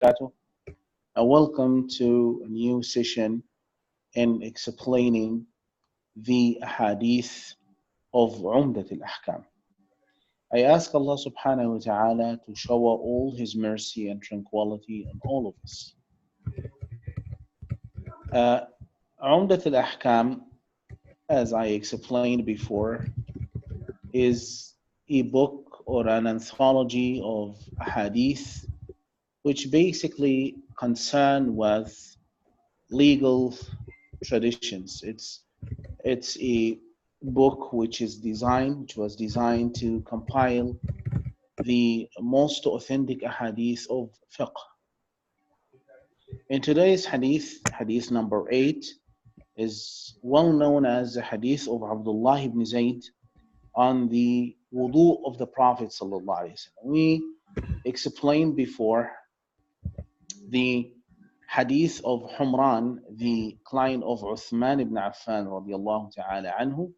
barakatuh. Welcome to a new session in explaining the hadith of Umdat al-Ahkam. I ask Allah subhanahu wa ta'ala to shower all His mercy and tranquility on all of us. Uh, Umdat al-Ahkam, as I explained before, is a book or an anthology of hadith which basically concern with legal traditions. It's a book which was designed to compile the most authentic hadith of fiqh. In today's hadith, hadith number 8, is well known as the hadith of Abdullah ibn Zayd on the wudu of the Prophet sallallahu alaihi wasallam. We explained before the hadith of Humran, the client of Uthman ibn Affan radiallahu ta'ala anhu,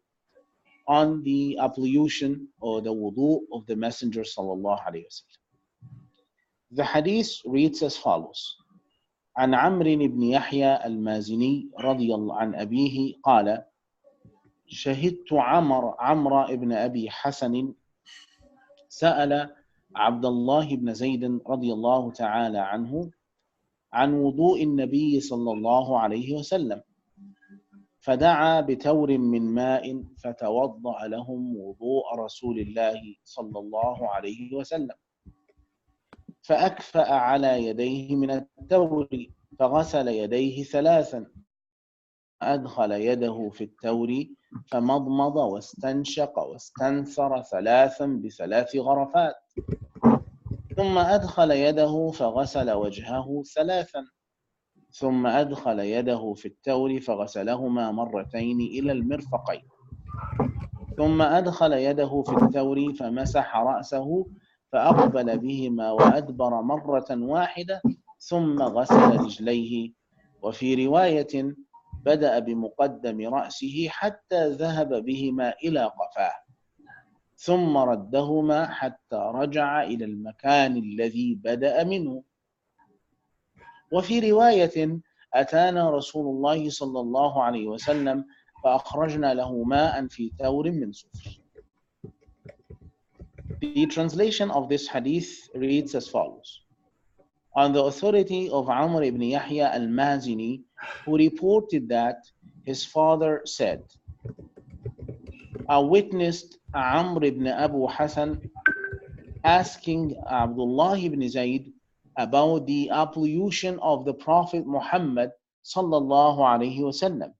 on the ablution or the wudu of the Messenger sallallahu alayhi wasallam. The hadith reads as follows: عن عمرو بن يحيى المازني رضي الله عن أبيه قال: شهدت عمرو بن أبي حسن سأل عبد الله بن زيد رضي الله تعالى عنه عن وضوء النبي صلى الله عليه وسلم، فدعا بتور من ماء فتوضأ لهم وضوء رسول الله صلى الله عليه وسلم، فأكفأ على يديه من التور فغسل يديه ثلاثا، أدخل يده في التور فمضمض واستنشق واستنثر ثلاثا بثلاث غرفات، ثم أدخل يده فغسل وجهه ثلاثا، ثم أدخل يده في التور فغسلهما مرتين إلى المرفقين، ثم أدخل يده في التور فمسح رأسه فأقبل بهما وأدبر مرة واحدة، ثم غسل رجليه. وفي رواية بدأ بمقدم رأسه حتى ذهب بهما إلى قفاه، ثم ردهما حتى رجع إلى المكان الذي بدأ منه. وفي رواية أتانا رسول الله صلى الله عليه وسلم فأخرجنا له ماء في تور من صفر. The translation of this hadith reads as follows: On the authority of Amr ibn Yahya al-Mazini, who reported that his father said, I witnessed Amr ibn Abu Hassan asking Abdullah ibn Zayd about the ablution of the Prophet Muhammad sallallahu alaihi wasallam.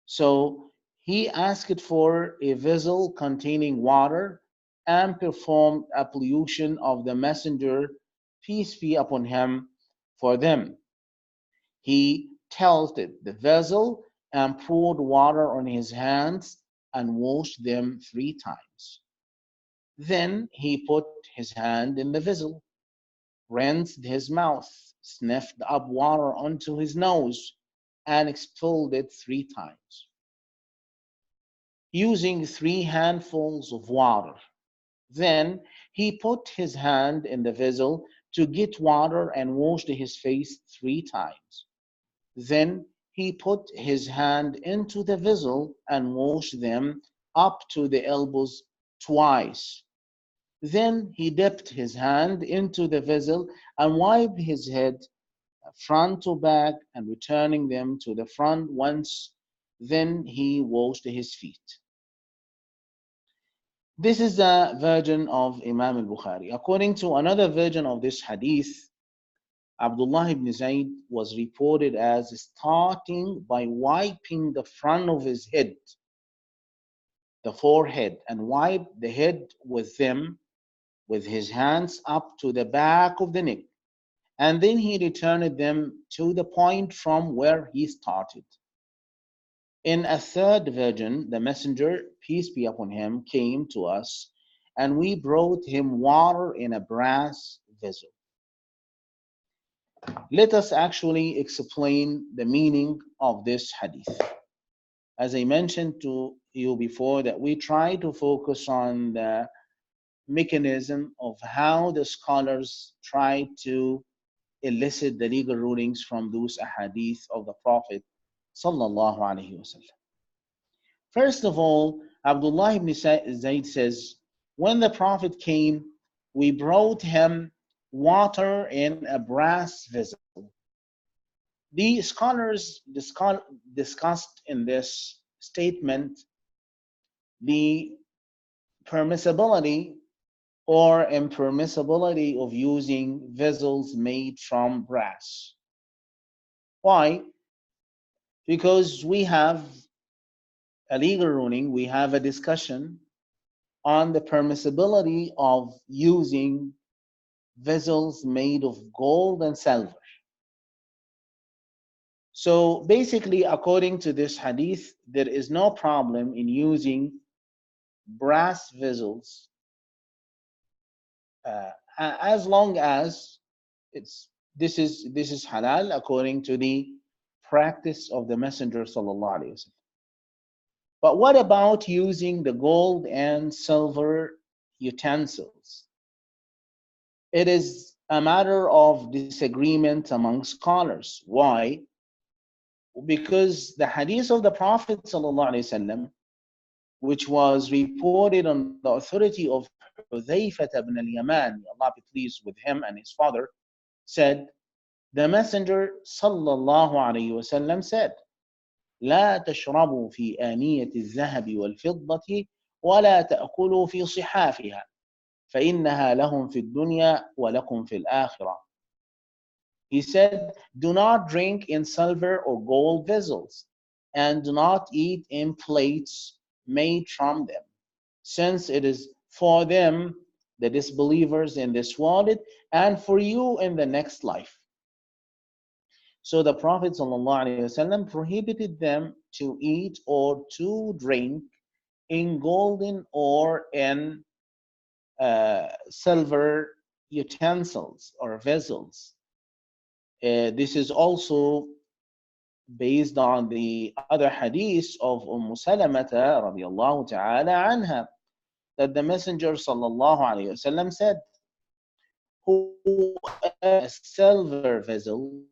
So he asked for a vessel containing water and performed ablution of the Messenger, peace be upon him, for them. He tilted the vessel and poured water on his hands and washed them 3 times. Then he put his hand in the vessel, rinsed his mouth, sniffed up water onto his nose, and expelled it 3 times, using 3 handfuls of water. Then he put his hand in the vessel to get water and washed his face 3 times. Then he put his hand into the vessel and washed them up to the elbows twice. Then he dipped his hand into the vessel and wiped his head front to back and returning them to the front once. Then he washed his feet. This is the version of Imam al-Bukhari. According to another version of this hadith, Abdullah ibn Zayd was reported as starting by wiping the front of his head, the forehead, and wiped the head with them with his hands up to the back of the neck, and then he returned them to the point from where he started. In a third version, the Messenger, peace be upon him, came to us, and we brought him water in a brass vessel. Let us actually explain the meaning of this hadith. As I mentioned to you before, that we try to focus on the mechanism of how the scholars try to elicit the legal rulings from those ahadith of the Prophet sallallahu alaihi wasallam. First of all, Abdullah ibn Zayd says, when the Prophet came, we brought him water in a brass vessel. The scholars discussed in this statement the permissibility or impermissibility of using vessels made from brass. Why? Because we have a legal ruling, we have a discussion on the permissibility of using vessels made of gold and silver. So basically, according to this hadith, there is no problem in using brass vessels as long as this is halal according to the practice of the Messenger sallallahu alaihi wasallam. But what about using the gold and silver utensils? It is a matter of disagreement among scholars. Why? Because the hadith of the Prophet ﷺ, which was reported on the authority of Hudhayfah ibn al-Yaman, may Allah be pleased with him and his father, said, the Messenger ﷺ said, لا تشربوا في آنية الذهب والفضة ولا تأكلوا في صحافها فإنها لهم في الدنيا ولكم في الآخرة. He said, do not drink in silver or gold vessels, and do not eat in plates made from them, since it is for them, the disbelievers in this world, and for you in the next life. So the Prophet ﷺ prohibited them to eat or to drink in golden or in silver utensils or vessels. This is also based on the other hadith of Salamata radiallahu ta'ala anha, that the Messenger sallallahu alayhi wasallam said, whoever a silver vessel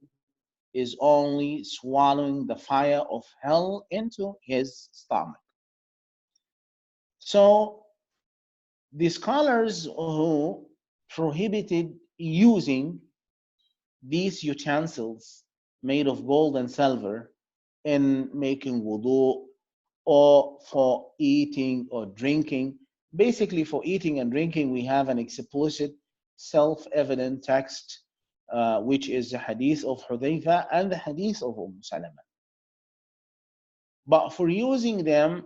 is only swallowing the fire of hell into his stomach. So the scholars who prohibited using these utensils made of gold and silver in making wudu or for eating or drinking. Basically, for eating and drinking, we have an explicit, self-evident text, which is the hadith of Hudhayfa and the hadith of Salama. But for using them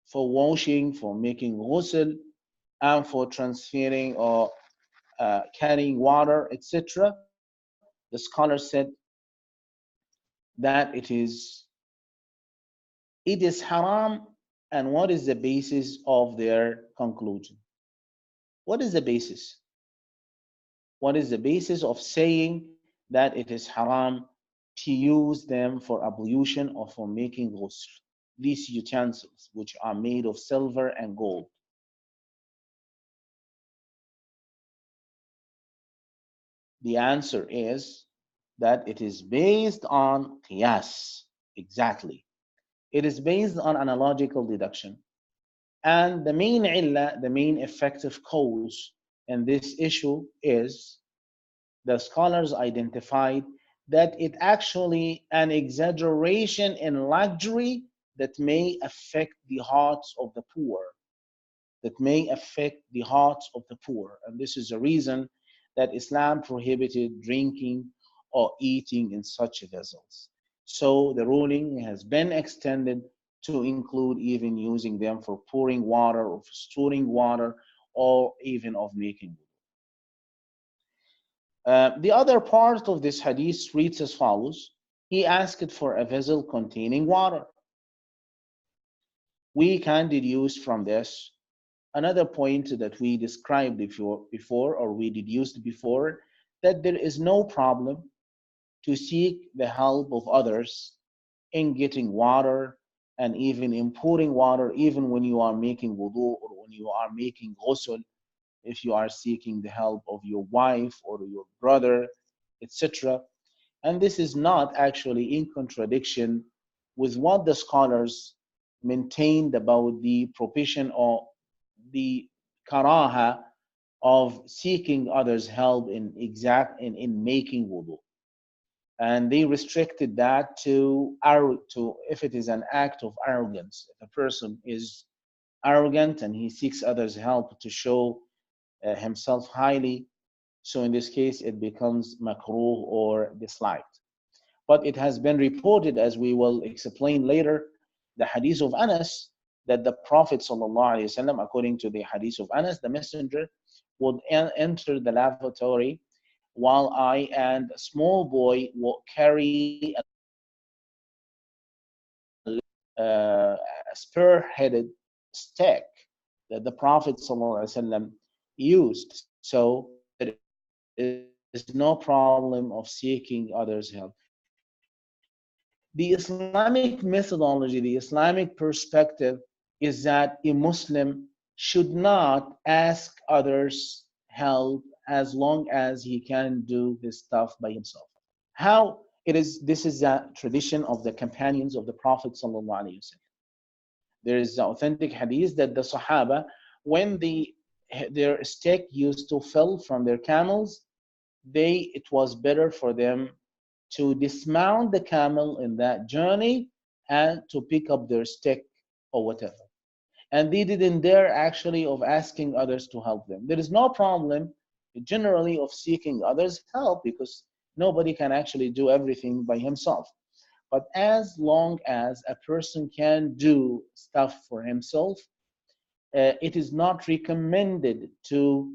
for washing, for making ghusl, and for transferring or carrying water, etc., the scholar said that it is haram. And what is the basis of their conclusion? What is the basis? What is the basis of saying that it is haram to use them for ablution or for making ghusl? These utensils, which are made of silver and gold. The answer is that it is based on qiyas. Exactly. It is based on analogical deduction. And the main illah, the main effective cause in this issue is the scholars identified that it actually an exaggeration in luxury that may affect the hearts of the poor, that may affect the hearts of the poor. And this is the reason that Islam prohibited drinking or eating in such vessels. So the ruling has been extended to include even using them for pouring water or for storing water or even of making. The other part of this hadith reads as follows. He asked for a vessel containing water. We can deduce from this another point that we described before or we deduced before, that there is no problem to seek the help of others in getting water and even in pouring water, even when you are making wudu or when you are making ghusl. if you are seeking the help of your wife or your brother, etc. And this is not actually in contradiction with what the scholars maintained about the prohibition or the karaha of seeking others' help in making wudu. And they restricted that to if it is an act of arrogance. If a person is arrogant and he seeks others' help to show himself highly, so in this case it becomes makruh or disliked. But it has been reported, as we will explain later, the hadith of Anas, that the Prophet ﷺ, according to the hadith of Anas, the messenger would enter the lavatory while I and a small boy will carry a spear-headed stick that the Prophet ﷺ used. So there is no problem of seeking others' help. The Islamic methodology, the Islamic perspective is that a Muslim should not ask others' help as long as he can do his stuff by himself. How it is, this is a tradition of the companions of the Prophet sallallahu alaihi wasallam. There is an authentic hadith that the Sahaba, when their stick used to fell from their camels, it was better for them to dismount the camel in that journey and to pick up their stick or whatever. And they didn't dare actually of asking others to help them. There is no problem generally of seeking others' help because nobody can actually do everything by himself. But as long as a person can do stuff for himself, it is not recommended to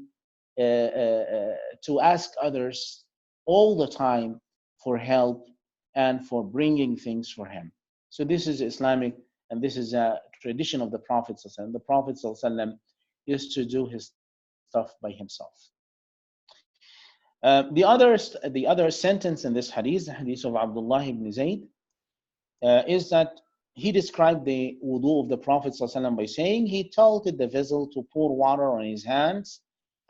ask others all the time for help and for bringing things for him. So this is Islamic, and this is a tradition of the Prophet. The Prophet used to do his stuff by himself. The other sentence in this hadith, the hadith of Abdullah ibn Zayd, is that he described the wudu of the Prophet ﷺ by saying he tilted the vessel to pour water on his hands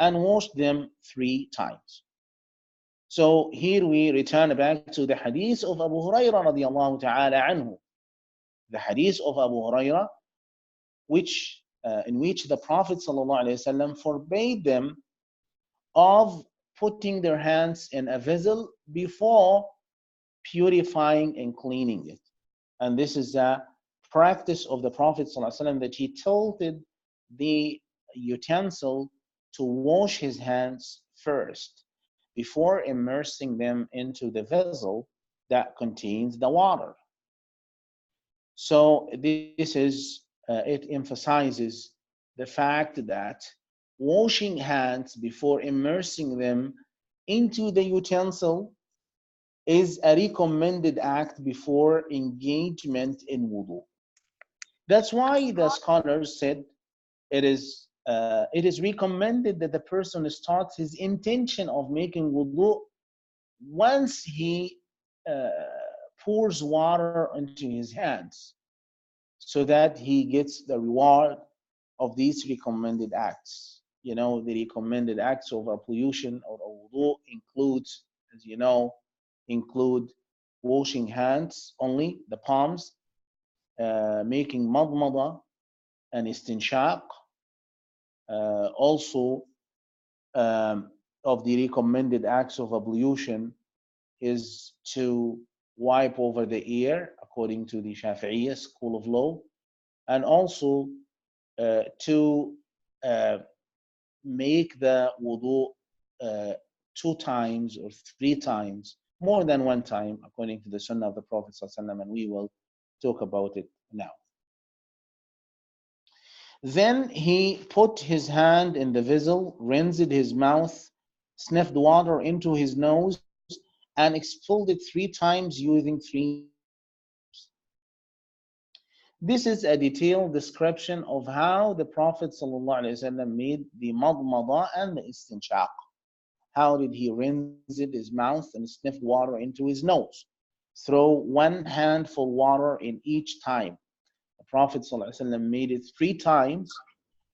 and washed them 3 times. So here we return back to the hadith of Abu Hurairah radiallahu ta'ala anhu. The hadith of Abu Hurairah, in which the Prophet ﷺ forbade them of putting their hands in a vessel before purifying and cleaning it. And this is a practice of the Prophet ﷺ, that he tilted the utensil to wash his hands first before immersing them into the vessel that contains the water. So it emphasizes the fact that washing hands before immersing them into the utensil is a recommended act before engagement in wudu. That's why the scholars said it is recommended that the person starts his intention of making wudu once he uh, pours water into his hands, so that he gets the reward of these recommended acts. You know, the recommended acts of ablution or wudu includes, as you know, include washing hands only, the palms, making madmada and istinshaq. Also, of the recommended acts of ablution is to wipe over the ear, according to the Shafi'iyya school of law, and also to uh, make the wudu uh, 2 times or 3 times, more than 1 time, according to the Sunnah of the Prophet ﷺ, and we will talk about it now. Then he put his hand in the vessel, rinsed his mouth, sniffed water into his nose, and expelled it 3 times using 3 herbs. This is a detailed description of how the Prophet ﷺ made the madmada and the istinshaq. How did he rinse his mouth and sniff water into his nose? Throw 1 handful water in each time. The Prophet ﷺ made it 3 times,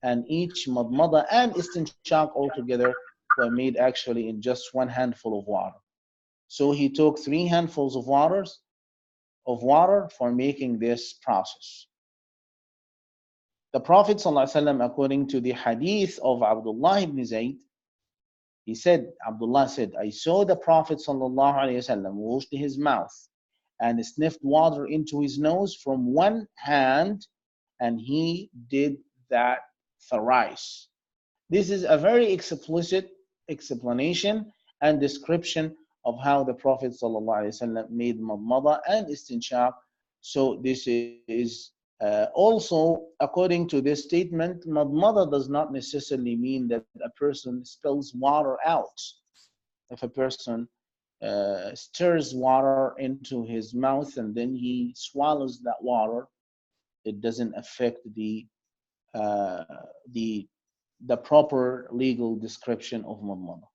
and each madmada and istinshaq altogether were made actually in just one handful of water. So he took three handfuls of water for making this process. The Prophet ﷺ, according to the hadith of Abdullah ibn Zayd, he said, Abdullah said, I saw the Prophet ﷺ wash his mouth and sniffed water into his nose from one hand, and he did that thrice. This is a very explicit explanation and description of how the Prophet ﷺ made madmada and istinshaq. So this is also, according to this statement, madmada does not necessarily mean that a person spills water out. If a person stirs water into his mouth and then he swallows that water, it doesn't affect uh, the the proper legal description of madmada.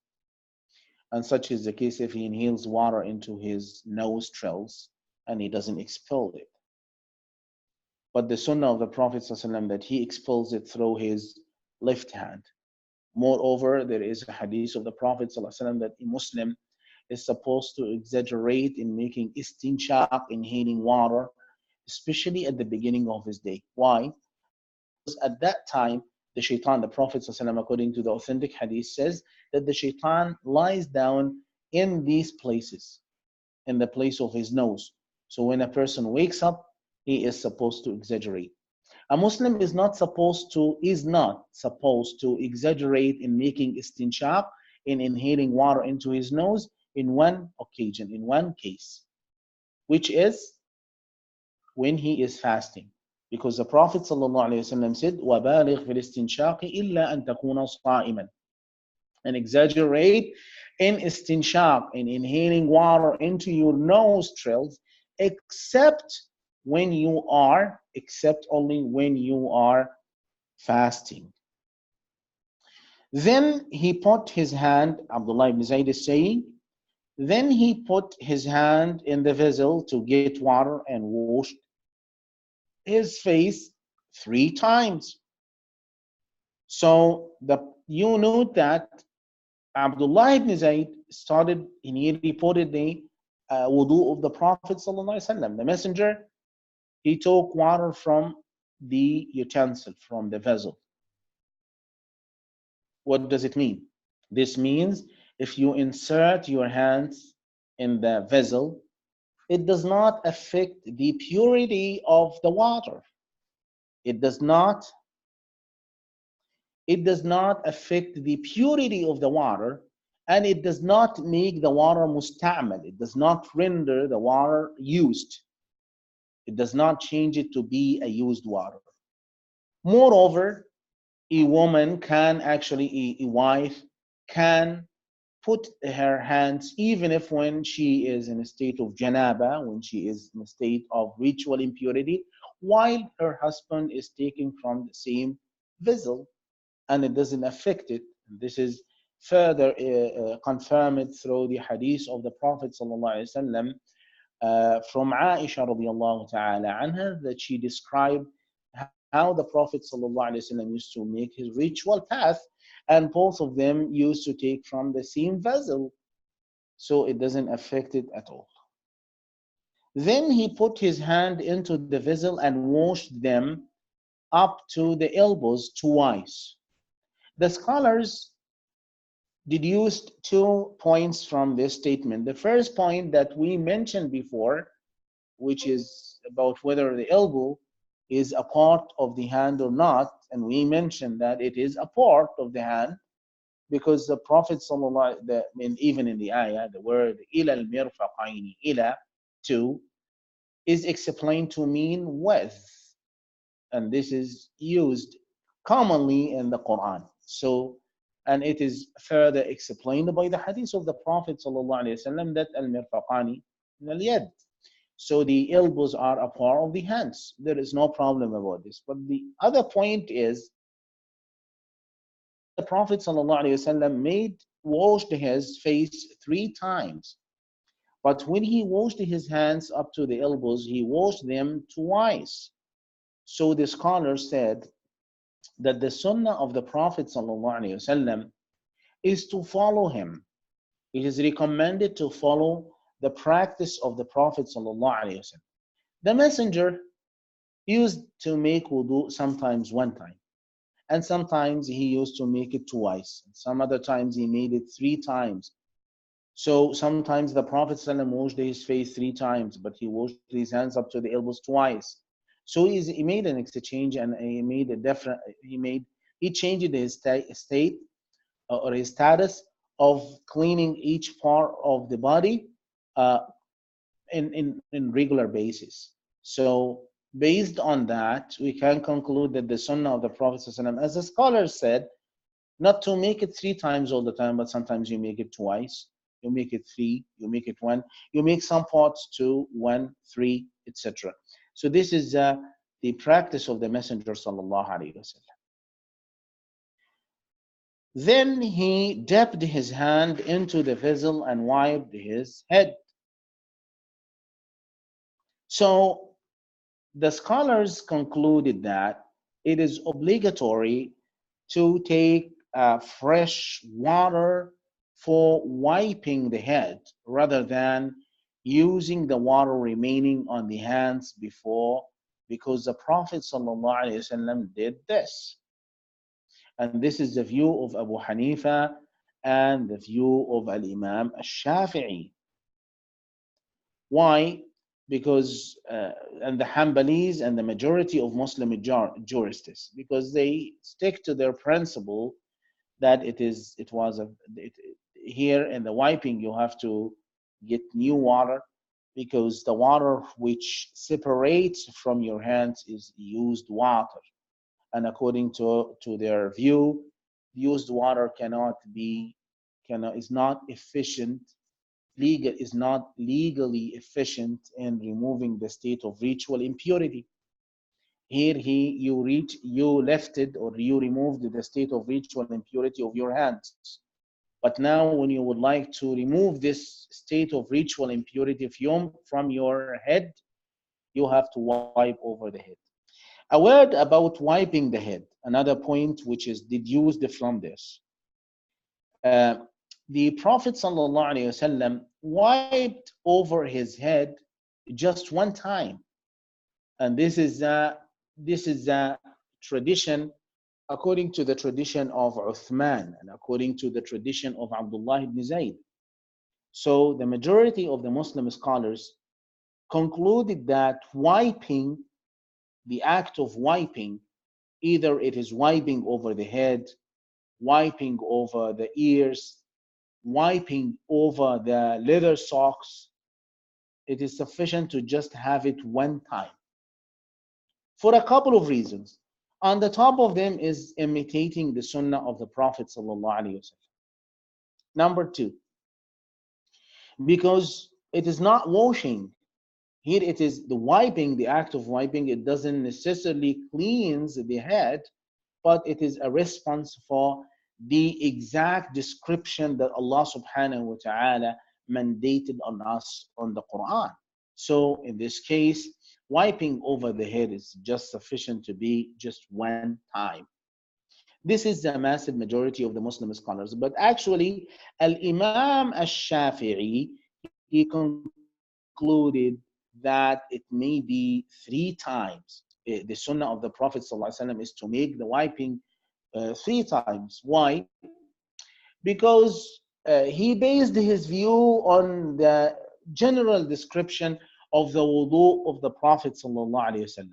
And such is the case if he inhales water into his nostrils and he doesn't expel it. But the sunnah of the Prophet ﷺ that he expels it through his left hand. Moreover, there is a hadith of the Prophet ﷺ that a Muslim is supposed to exaggerate in making istinshaq, inhaling water, especially at the beginning of his day. Why? Because at that time, the shaitan, the Prophet ﷺ, according to the authentic hadith, says that the shaitan lies down in these places, in the place of his nose. So when a person wakes up, he is supposed to exaggerate. A Muslim is not supposed to exaggerate in making istinshaq, in inhaling water into his nose in one occasion, in one case, which is when he is fasting. Because the Prophet ﷺ said, وَبَالِغْ فِي الْإِسْتِنْشَاقِ إِلَّا أَن تَكُونَ صَائِمًا, and exaggerate in istinshaq, in inhaling water into your nostrils, except only when you are fasting. Then he put his hand, Abdullah ibn Zayd is saying, then he put his hand in the vessel to get water and washed his face 3 times. So you note that Abdullah ibn Zayd started and he reported the wudu of the Prophet ﷺ. The messenger, he took water from the utensil, from the vessel. What does it mean? This means if you insert your hands in the vessel, it does not affect the purity of the water. It does not affect the purity of the water, and it does not make the water musta'mal. It does not render the water used. It does not change it to be a used water. Moreover, a woman can actually, a wife can put her hands, even if when she is in a state of janaba, when she is in a state of ritual impurity, while her husband is taking from the same vessel, and it doesn't affect it. This is further confirmed through the hadith of the Prophet ﷺ, from Aisha radiallahu ta'ala anha, that she described how the Prophet ﷺ used to make his ritual path, and both of them used to take from the same vessel, so it doesn't affect it at all. Then he put his hand into the vessel and washed them up to the elbows twice. The scholars deduced 2 points from this statement. The first point that we mentioned before, which is about whether the elbow is a part of the hand or not, and we mentioned that it is a part of the hand, because the Prophet even in the ayah, the word ila al-mirfaqaini, ila, to, is explained to mean with, and this is used commonly in the Quran. So, and it is further explained by the hadith of the Prophet ﷺ that al-mirfaqani min al-yad. So the elbows are a part of the hands. There is no problem about this. But the other point is the Prophet ﷺ washed his face 3 times. But when he washed his hands up to the elbows, he washed them twice. So the scholar said that the sunnah of the Prophet ﷺ is to follow him. It is recommended to follow the practice of the Prophet ﷺ. The Messenger used to make wudu sometimes one time, and sometimes he used to make it twice. Some other times he made it three times. So sometimes the Prophet ﷺ washed his face three times, but he washed his hands up to the elbows twice. So he made an exchange, and he made a different. He changed his state or his status of cleaning each part of the body uh, in regular basis. So based on that, we can conclude that the Sunnah of the Prophet ﷺ, as the scholars said, not to make it three times all the time, but sometimes you make it twice, you make it three, you make it one, you make some parts two, one, three, etc. So this is the practice of the Messenger sallallahu alaihi wasallam. Then he dipped his hand into the vessel and wiped his head. So the scholars concluded that it is obligatory to take fresh water for wiping the head rather than using the water remaining on the hands before, because the Prophet ﷺ did this. And this is the view of Abu Hanifa and the view of Al-Imam al-Shafi'i. Why? Because and the Hanbalis and the majority of Muslim jurists, because they stick to their principle that here in the wiping you have to get new water, because the water which separates from your hands is used water, and according to their view, used water is not efficient, is not legally efficient in removing the state of ritual impurity. Here you lifted or you removed the state of ritual impurity of your hands. But now when you would like to remove this state of ritual impurity from your head, you have to wipe over the head. A word about wiping the head, another point which is deduced from this. The Prophet ﷺ wiped over his head just one time, and this is a tradition according to the tradition of Uthman and according to the tradition of Abdullah ibn Zayd. So the majority of the Muslim scholars concluded that wiping, the act of wiping, either it is wiping over the head, wiping over the ears, wiping over the leather socks, it is sufficient to just have it one time for a couple of reasons. On the top of them is imitating the sunnah of the Prophet ﷺ. Number two, because it is not washing. Here it is the wiping, the act of wiping, it doesn't necessarily cleanse the head, but it is a response for the exact description that Allah subhanahu wa ta'ala mandated on us on the Quran. So in this case, wiping over the head is just sufficient to be just one time. This is the massive majority of the Muslim scholars. But actually, Al-Imam al-Shafi'i, he concluded that it may be three times. The sunnah of the Prophet ﷺ is to make the wiping three times. Why? Because he based his view on the general description of the wudu of the Prophet ﷺ,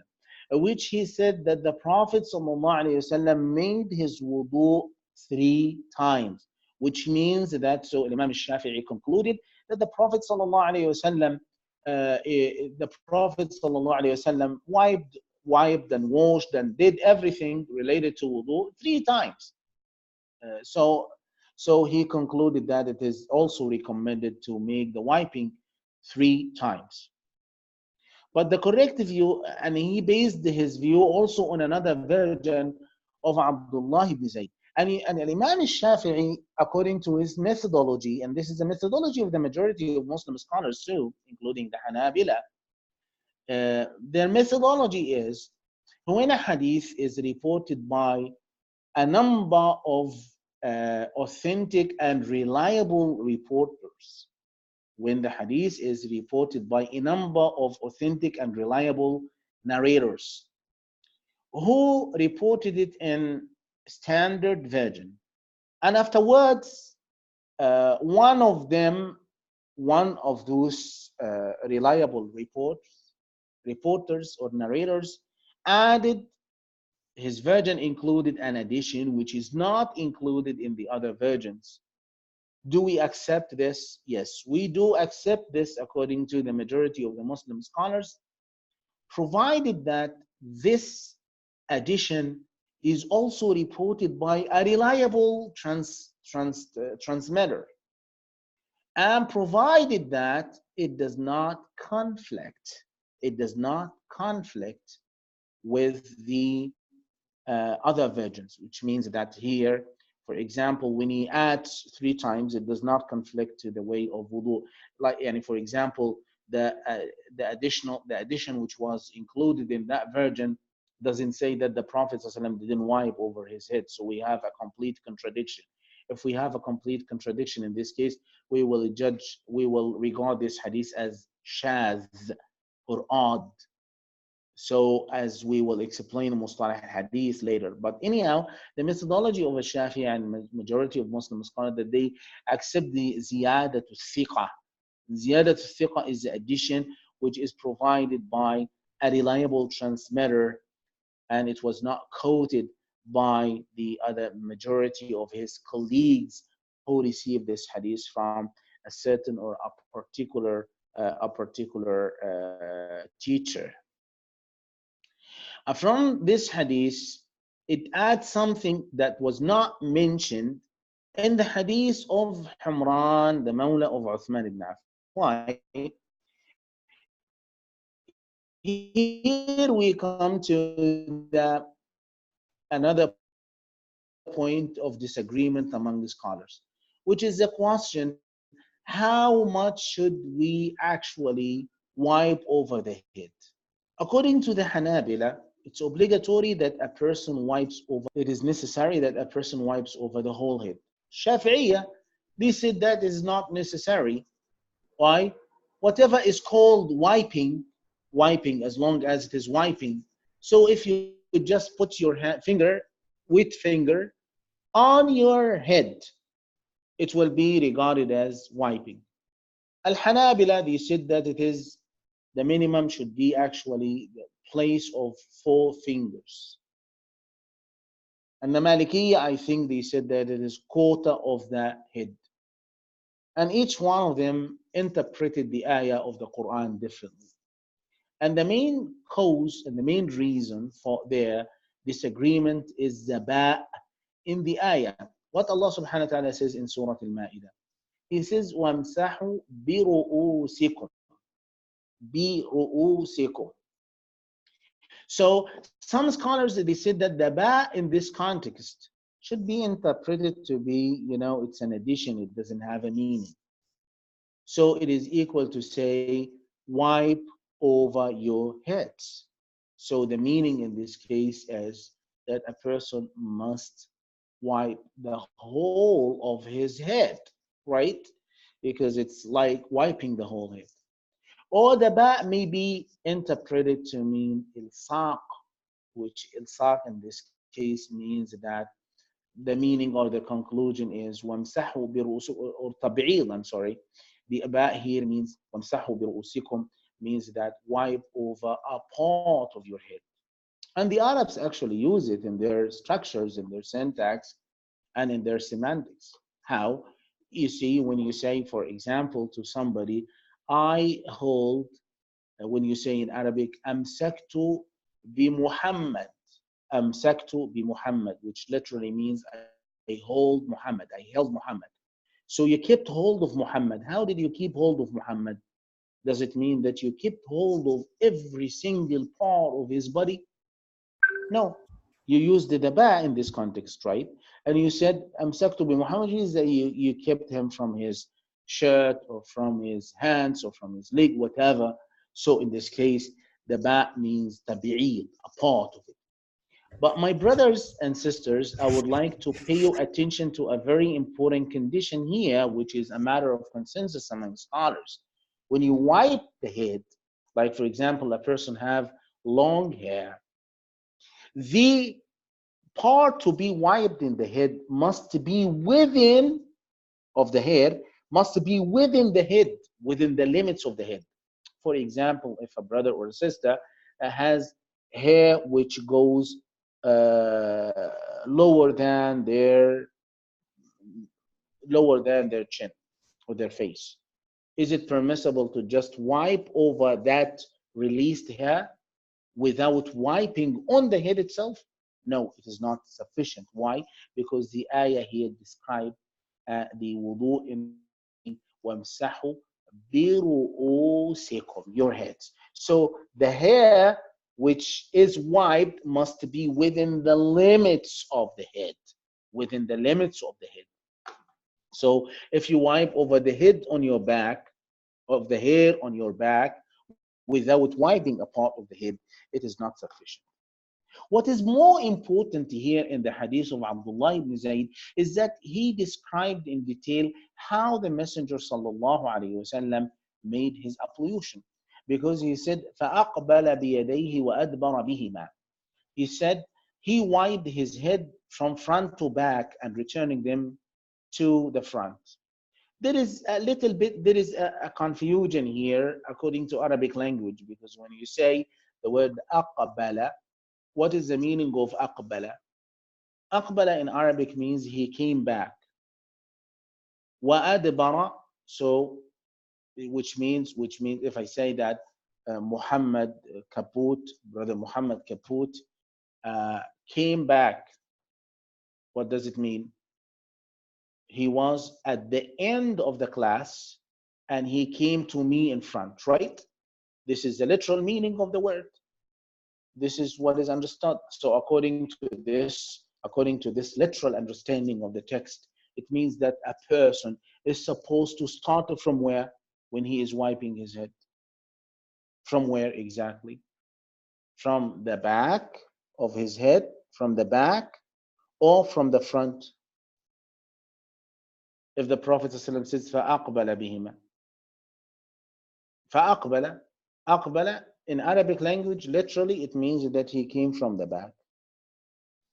which he said that the Prophet ﷺ made his wudu three times, which means that, so Imam Shafi'i concluded that the Prophet ﷺ wiped and washed and did everything related to wudu three times. So he concluded that it is also recommended to make the wiping three times. But the correct view, and he based his view also on another version of Abdullah ibn Zayd. And Imam al-Shafi'i, according to his methodology, and this is the methodology of the majority of Muslim scholars too, including the Hanabila, their methodology is when a hadith is reported by a number of authentic and reliable reporters, when the hadith is reported by a number of authentic and reliable narrators who reported it in standard version, and afterwards one of those reliable reporters or narrators added his version, included an addition which is not included in the other versions. Do we accept this? Yes, we do accept this according to the majority of the Muslim scholars, provided that this addition is also reported by a reliable transmitter, and provided that it does not conflict with the other versions, which means that here, for example, when he adds 3 times, it does not conflict to the way of wudu. Like, and for example, the addition which was included in that version doesn't say that the Prophet ﷺ didn't wipe over his head. So we have a complete contradiction. If we have a complete contradiction in this case, we will regard this hadith as shaz or odd. So as we will explain Mustalah Hadith later. But anyhow, the methodology of a Shafi'i and majority of Muslim scholars that they accept the ziyadat al-thiqa. Ziyadat al-thiqa is the addition which is provided by a reliable transmitter, and it was not quoted by the other majority of his colleagues who received this hadith from a certain or a particular teacher. From this hadith, it adds something that was not mentioned in the hadith of Humran, the Mawla of Uthman ibn Affan. Why? Here we come to another point of disagreement among the scholars, which is the question: how much should we actually wipe over the head? According to the Hanabila, it's obligatory that a person wipes over, it is necessary that a person wipes over the whole head. Shafi'iyah, they said that is not necessary. Why? Whatever is called wiping, as long as it is wiping. So if you just put your wet finger on your head, it will be regarded as wiping. Al-Hanabila, they said that it is the minimum should be actually the place of 4 fingers. And the Malikiyya, I think they said that it is quarter of the head. And each one of them interpreted the ayah of the Quran differently. And the main cause and the main reason for their disagreement is the ba' in the ayah. What Allah subhanahu wa ta'ala says in Surah Al-Ma'idah. He says, وَامْسَحُوا بِرُؤُوسِكُمْ. بِرُؤُوسِكُمْ. So some scholars, they said that the ba in this context should be interpreted to be, it's an addition, it doesn't have a meaning. So it is equal to say, wipe over your heads. So the meaning in this case is that a person must wipe the whole of his head, right? Because it's like wiping the whole head. Or the ba may be interpreted to mean ilsaq, which ilsaq in this case means that the meaning or the conclusion is wamsahu biru'usikum, or tab'id, I'm sorry. The ba here means wamsahu biru'usikum, means that wipe over a part of your head. And the Arabs actually use it in their structures, in their syntax, and in their semantics. How? You see, when you say, for example, to somebody, I hold, when you say in Arabic, amsaktu bi Muhammad, amsaktu bi Muhammad, which literally means I hold Muhammad, I held Muhammad. So you kept hold of Muhammad. How did you keep hold of Muhammad? Does it mean that you kept hold of every single part of his body? No. You used the ba in this context, right? And you said, amsaktu bi Muhammad, is that you kept him from his shirt or from his hands or from his leg, whatever. So in this case, The ba means tabi'id, a part of it. But my brothers and sisters, I would like to pay your attention to a very important condition here, which is a matter of consensus among scholars. When you wipe the head, like for example, a person have long hair, the part to be wiped in the head must be within of the hair, must be within the head, within the limits of the head. For example, if a brother or a sister has hair which goes lower than their chin or their face, is it permissible to just wipe over that released hair without wiping on the head itself? No, it is not sufficient. Why? Because the ayah here described the wudu in وَامْسَحُوا بِرُؤُوسِكُمْ, your heads. So the hair which is wiped must be within the limits of the head, within the limits of the head. So if you wipe over the head on your back, of the hair on your back, without wiping a part of the head, it is not sufficient. What is more important here in the hadith of Abdullah ibn Zayd is that he described in detail how the Messenger sallallahu alaihi wasallam made his ablution. Because he said, فَأَقْبَلَ بِيَدَيْهِ وَأَدْبَرَ بِهِمَا. He said he wiped his head from front to back and returning them to the front. There is a confusion here according to Arabic language, because when you say the word aqbala, what is the meaning of aqbala? Aqbala in Arabic means he came back. Wa adbara, so which means if I say that Muhammad Kaput, brother Muhammad Kaput, came back, what does it mean? He was at the end of the class and he came to me in front, right? This is the literal meaning of the word. This is what is understood. So according to this literal understanding of the text, it means that a person is supposed to start from where when he is wiping his head? From where exactly? From the back of his head, from the back, or from the front? If the Prophet ﷺ says, فَأَقْبَلَ بِهِمَا. فَأَقْبَلَ, أَقْبَلَ in Arabic language, literally it means that he came from the back.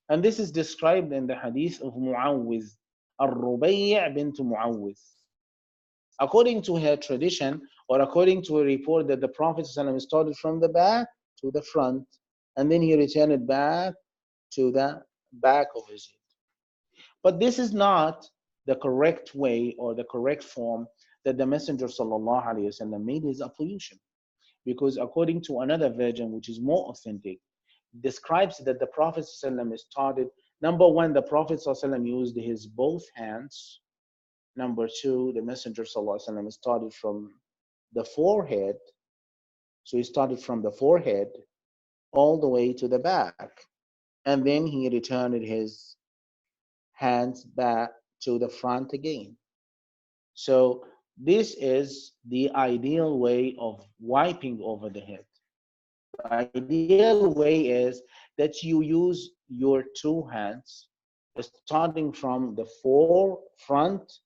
And this is described in the hadith of Muawwiz, Al-Rubayy' bint Muawwiz. According to her tradition, or according to a report, that the Prophet ﷺ started from the back to the front, and then he returned back to the back of his head. But this is not the correct way or the correct form that the Messenger ﷺ made his ablution. Because according to another version, which is more authentic, describes that the Prophet ﷺ started, number one, the Prophet ﷺ used his both hands. Number two, the Messenger ﷺ started from the forehead. So he started from the forehead all the way to the back. And then he returned his hands back to the front again. So this is the ideal way of wiping over the head. The ideal way is that you use your two hands, starting from the front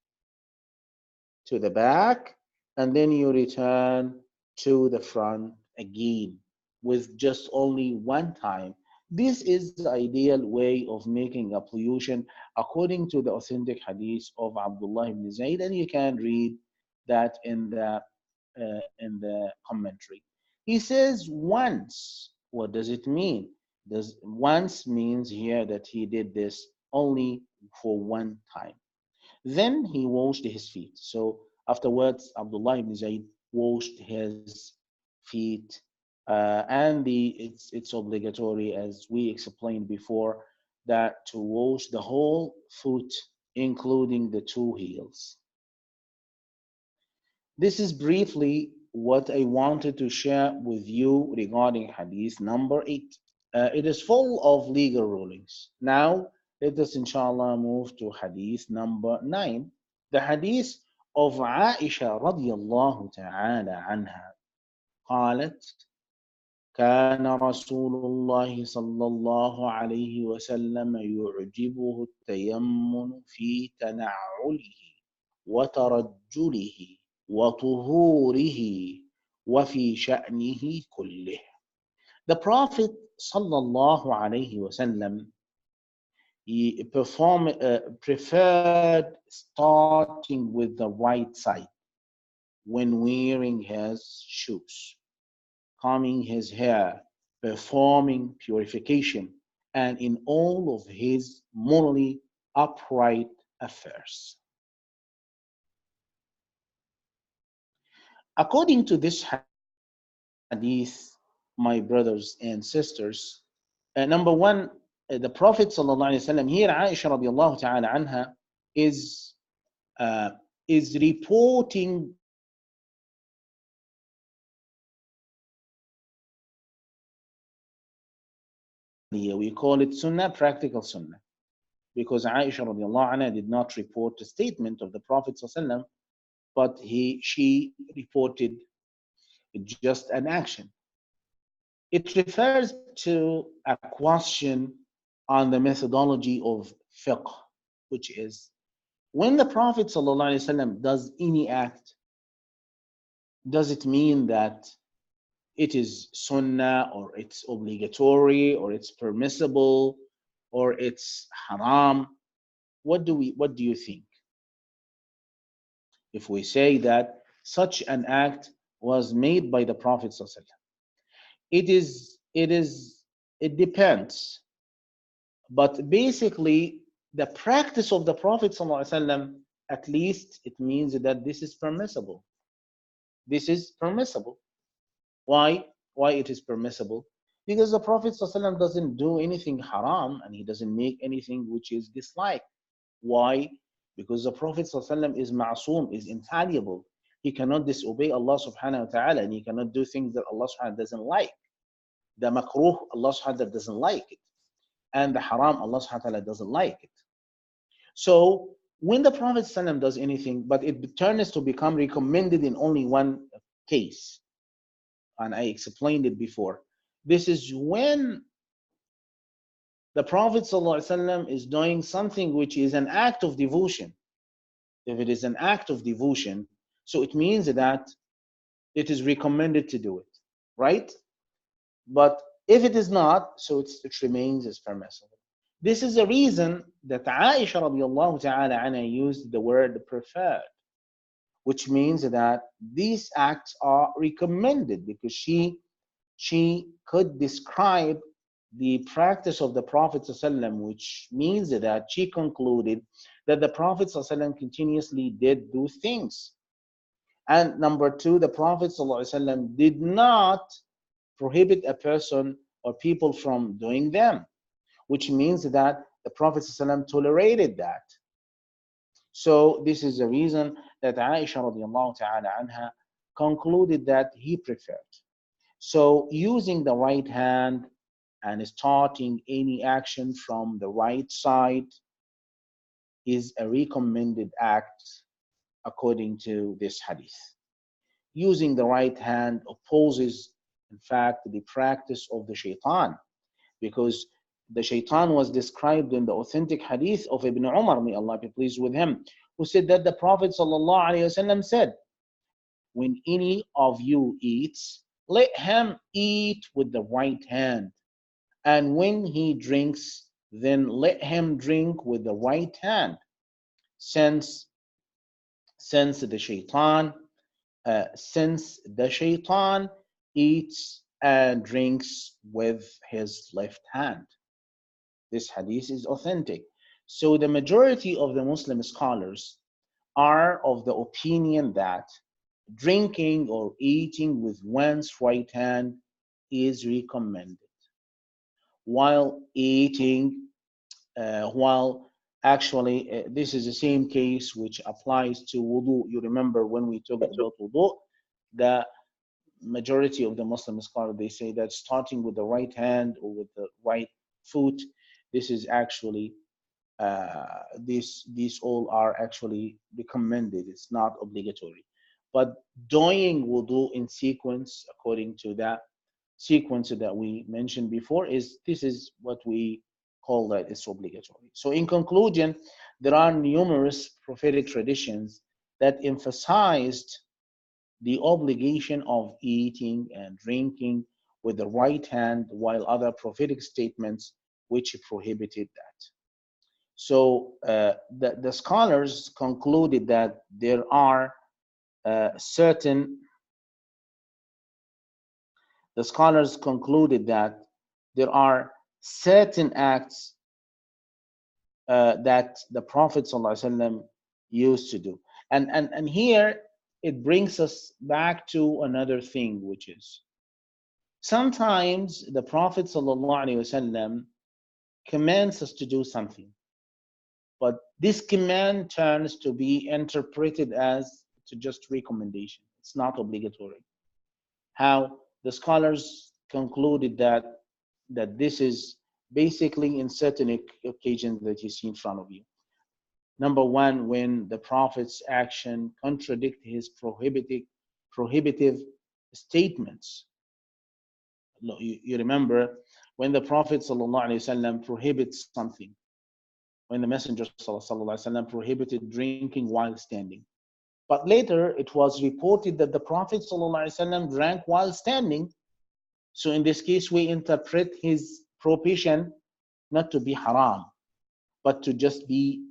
to the back, and then you return to the front again with just only one time. This is the ideal way of making ablution according to the authentic hadith of Abdullah ibn Zayd, and you can read that in the commentary. He says once. What does it mean? Does once means here that he did this only for one time. Then he washed his feet. So afterwards, Abdullah ibn Zayd washed his feet, and it's obligatory, as we explained before, that to wash the whole foot, including the two heels. This is briefly what I wanted to share with you regarding Hadith number 8. It is full of legal rulings. Now, let us inshallah move to Hadith number 9. The Hadith of Aisha رضي الله تعالى عنها قالت كان رسول الله صلى الله عليه وسلم يعجبه التيمم في تنعله وترجله وطهوره وفي شأنه كله. The Prophet صلى الله عليه وسلم preferred starting with the right side when wearing his shoes, combing his hair, performing purification, and in all of his morally upright affairs. According to this hadith, my brothers and sisters, number one, the Prophet ﷺ, here Aisha radiallahu ta'ala anha is uh, is reporting the we call it sunnah, practical sunnah, because Aisha radiallahu anha did not report a statement of the Prophet ﷺ, but she reported just an action. It refers to a question on the methodology of fiqh, which is when the Prophet ﷺ does any act, does it mean that it is sunnah or it's obligatory or it's permissible or it's haram? What do you think? If we say that such an act was made by the Prophet ﷺ, it depends. But basically, the practice of the Prophet ﷺ, at least it means that this is permissible. This is permissible. Why? Why it is permissible? Because the Prophet ﷺ doesn't do anything haram and he doesn't make anything which is disliked. Why? Because the Prophet ﷺ is ma'soom, is infallible. He cannot disobey Allah subhanahu wa ta'ala and he cannot do things that Allah subhanahu wa ta'ala doesn't like. The makruh, Allah subhanahu wa ta'ala doesn't like it. And the haram, Allah subhanahu wa ta'ala doesn't like it. So when the Prophet ﷺ does anything, but it turns to become recommended in only one case, and I explained it before, this is when the Prophet ﷺ is doing something which is an act of devotion. If it is an act of devotion, so it means that it is recommended to do it, right? But if it is not, so it remains as permissible. This is the reason that Aisha radiallahu ta'ala anha used the word preferred, which means that these acts are recommended because she could describe the practice of the Prophet ﷺ, which means that she concluded that the Prophet ﷺ continuously did do things. And number two, the Prophet ﷺ did not prohibit a person or people from doing them, which means that the Prophet ﷺ tolerated that. So this is the reason that Aisha radiallahu ta'ala anha concluded that he preferred. So using the right hand and starting any action from the right side is a recommended act according to this hadith. Using the right hand opposes, in fact, the practice of the shaitan, because the shaitan was described in the authentic hadith of Ibn Umar, may Allah be pleased with him, who said that the Prophet ﷺ said, when any of you eats, let him eat with the right hand. And when he drinks, then let him drink with the right hand. Since, since the shaitan since the shaitan eats and drinks with his left hand. This hadith is authentic. So the majority of the Muslim scholars are of the opinion that drinking or eating with one's right hand is recommended. While eating, while actually this is the same case which applies to wudu. You remember when we talked about wudu, the majority of the Muslim scholars, they say that starting with the right hand or with the right foot, this is actually these all are actually recommended. It's not obligatory. But doing wudu in sequence according to that sequence that we mentioned before, is this is what we call that it's obligatory. So in conclusion, there are numerous prophetic traditions that emphasized the obligation of eating and drinking with the right hand, while other prophetic statements which prohibited that. So the scholars concluded that there are certain the scholars concluded that there are certain acts that the Prophet ﷺ used to do. And here it brings us back to another thing, which is sometimes the Prophet ﷺ commands us to do something, but this command turns to be interpreted as to just recommendation. It's not obligatory. How the scholars concluded that this is basically in certain occasions that you see in front of you. Number one, when the Prophet's action contradict his prohibitive statements. You remember when the Prophet ﷺ prohibits something, when the Messenger ﷺ prohibited drinking while standing. But later it was reported that the Prophet ﷺ drank while standing. So in this case, we interpret his prohibition not to be haram, but to just be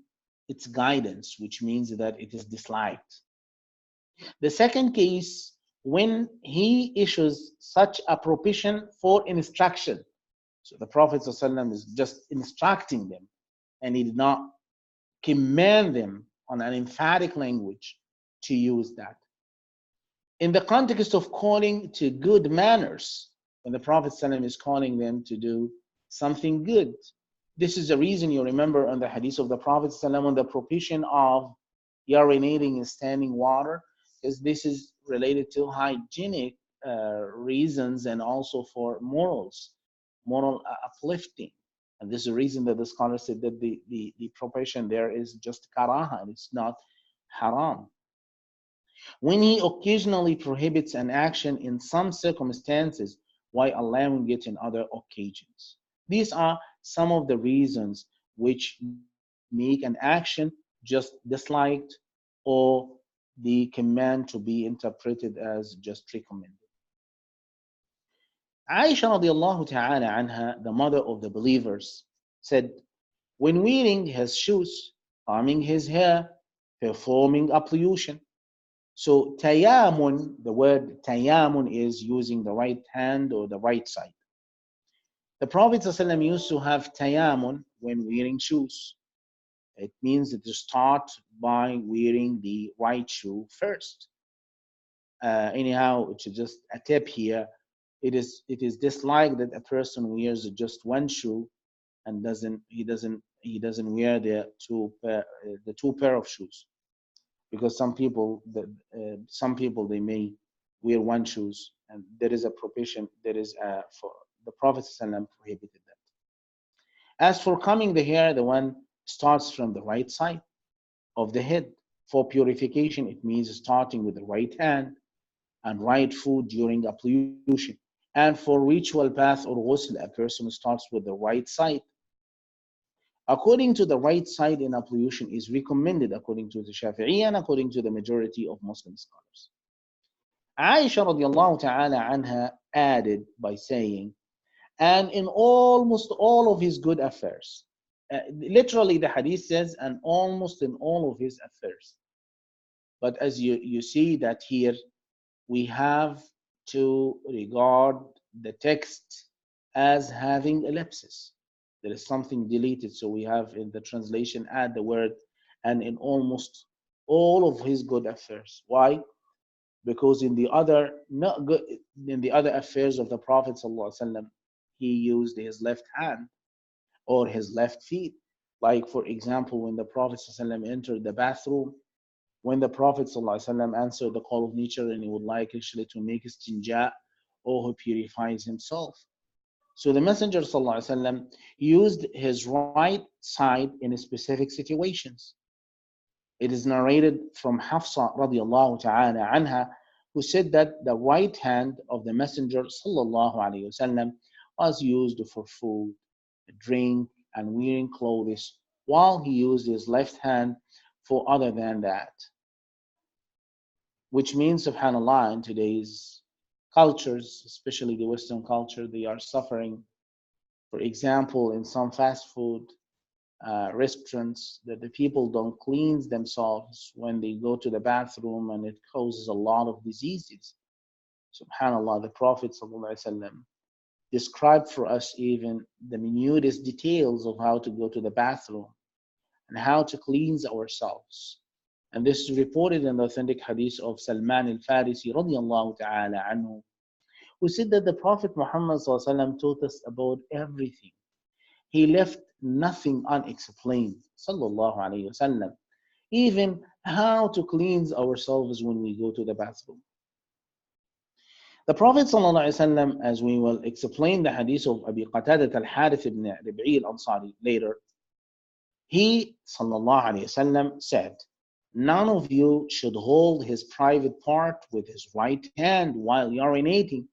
its guidance, which means that it is disliked. The second case, when he issues such a prohibition for instruction. So the Prophet ﷺ is just instructing them, and he did not command them on an emphatic language to use that. In the context of calling to good manners, when the Prophet ﷺ is calling them to do something good. This is the reason you remember on the hadith of the Prophet ﷺ on the prohibition of urinating in standing water, because this is related to hygienic reasons and also for moral uplifting. And this is the reason that the scholars said that the prohibition there is just karaha, and it's not haram. When he occasionally prohibits an action in some circumstances while allowing it in other occasions. These are some of the reasons which make an action just disliked or the command to be interpreted as just recommended. Aisha radiallahu ta'ala anha, the mother of the believers, said, when wearing his shoes, combing his hair, performing ablution. So tayamun, the word tayamun is using the right hand or the right side. The Prophet ﷺ used to have tayamun when wearing shoes. It means that you start by wearing the right shoe first. Anyhow, it's just a tip here. It is disliked that a person wears just one shoe and doesn't wear the two pair of shoes, because some people they may wear one shoes, and there is a prohibition. There is for the Prophet ﷺ prohibited that. As for combing the hair, the one starts from the right side of the head. For purification, it means starting with the right hand and right foot during ablution. And for ritual bath or ghusl, a person starts with the right side. According to the right side in ablution is recommended according to the Shafi'i and according to the majority of Muslim scholars. Aisha radiallahu ta'ala anha added by saying, and in almost all of his good affairs. Literally the hadith says, and almost in all of his affairs. But as you see that here, we have to regard the text as having ellipsis. There is something deleted, so we have in the translation add the word and in almost all of his good affairs. Why? Because in the other affairs of the Prophet ﷺ, he used his left hand or his left feet. Like for example, when the Prophet ﷺ entered the bathroom, when the Prophet ﷺ answered the call of nature and he would like actually to make istinja, or he purifies himself. So the Messenger ﷺ used his right side in specific situations. It is narrated from Hafsa radiallahu ta'ala anha who said that the right hand of the Messenger sallallahu alaihi wasallam was used for food, drink, and wearing clothes, while he used his left hand for other than that. Which means, subhanAllah, in today's cultures, especially the Western culture, they are suffering. For example, in some fast food restaurants, that the people don't cleanse themselves when they go to the bathroom, and it causes a lot of diseases. Subhanallah, the Prophet ﷺ described for us even the minutest details of how to go to the bathroom and how to cleanse ourselves. And this is reported in the authentic hadith of Salman al-Farisi radiallahu ta'ala anhu, who said that the Prophet Muhammad ﷺ taught us about everything. He left nothing unexplained, sallallahu alayhi wasallam, even how to cleanse ourselves when we go to the bathroom. The Prophet sallallahu alayhi wasallam, as we will explain the hadith of Abi Qatadah al-Harith ibn Rib'i al-Ansari later, he sallallahu alayhi wasallam said, "None of you should hold his private part with his right hand while urinating,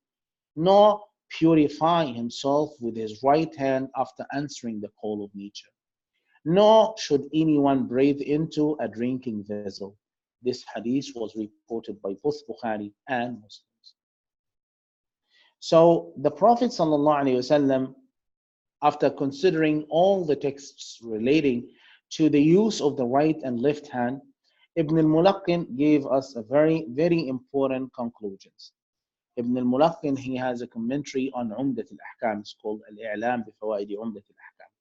nor purify himself with his right hand after answering the call of nature. Nor should anyone breathe into a drinking vessel." This hadith was reported by both Bukhari and Muslims. So the Prophet ﷺ, after considering all the texts relating to the use of the right and left hand, Ibn al-Mulaqqin gave us a very, very important conclusions. Ibn al-Mulaqqin, he has a commentary on Umdat al-Ahkam. It's called al-I'lam bi Fawaid Umdat al-Ahkam.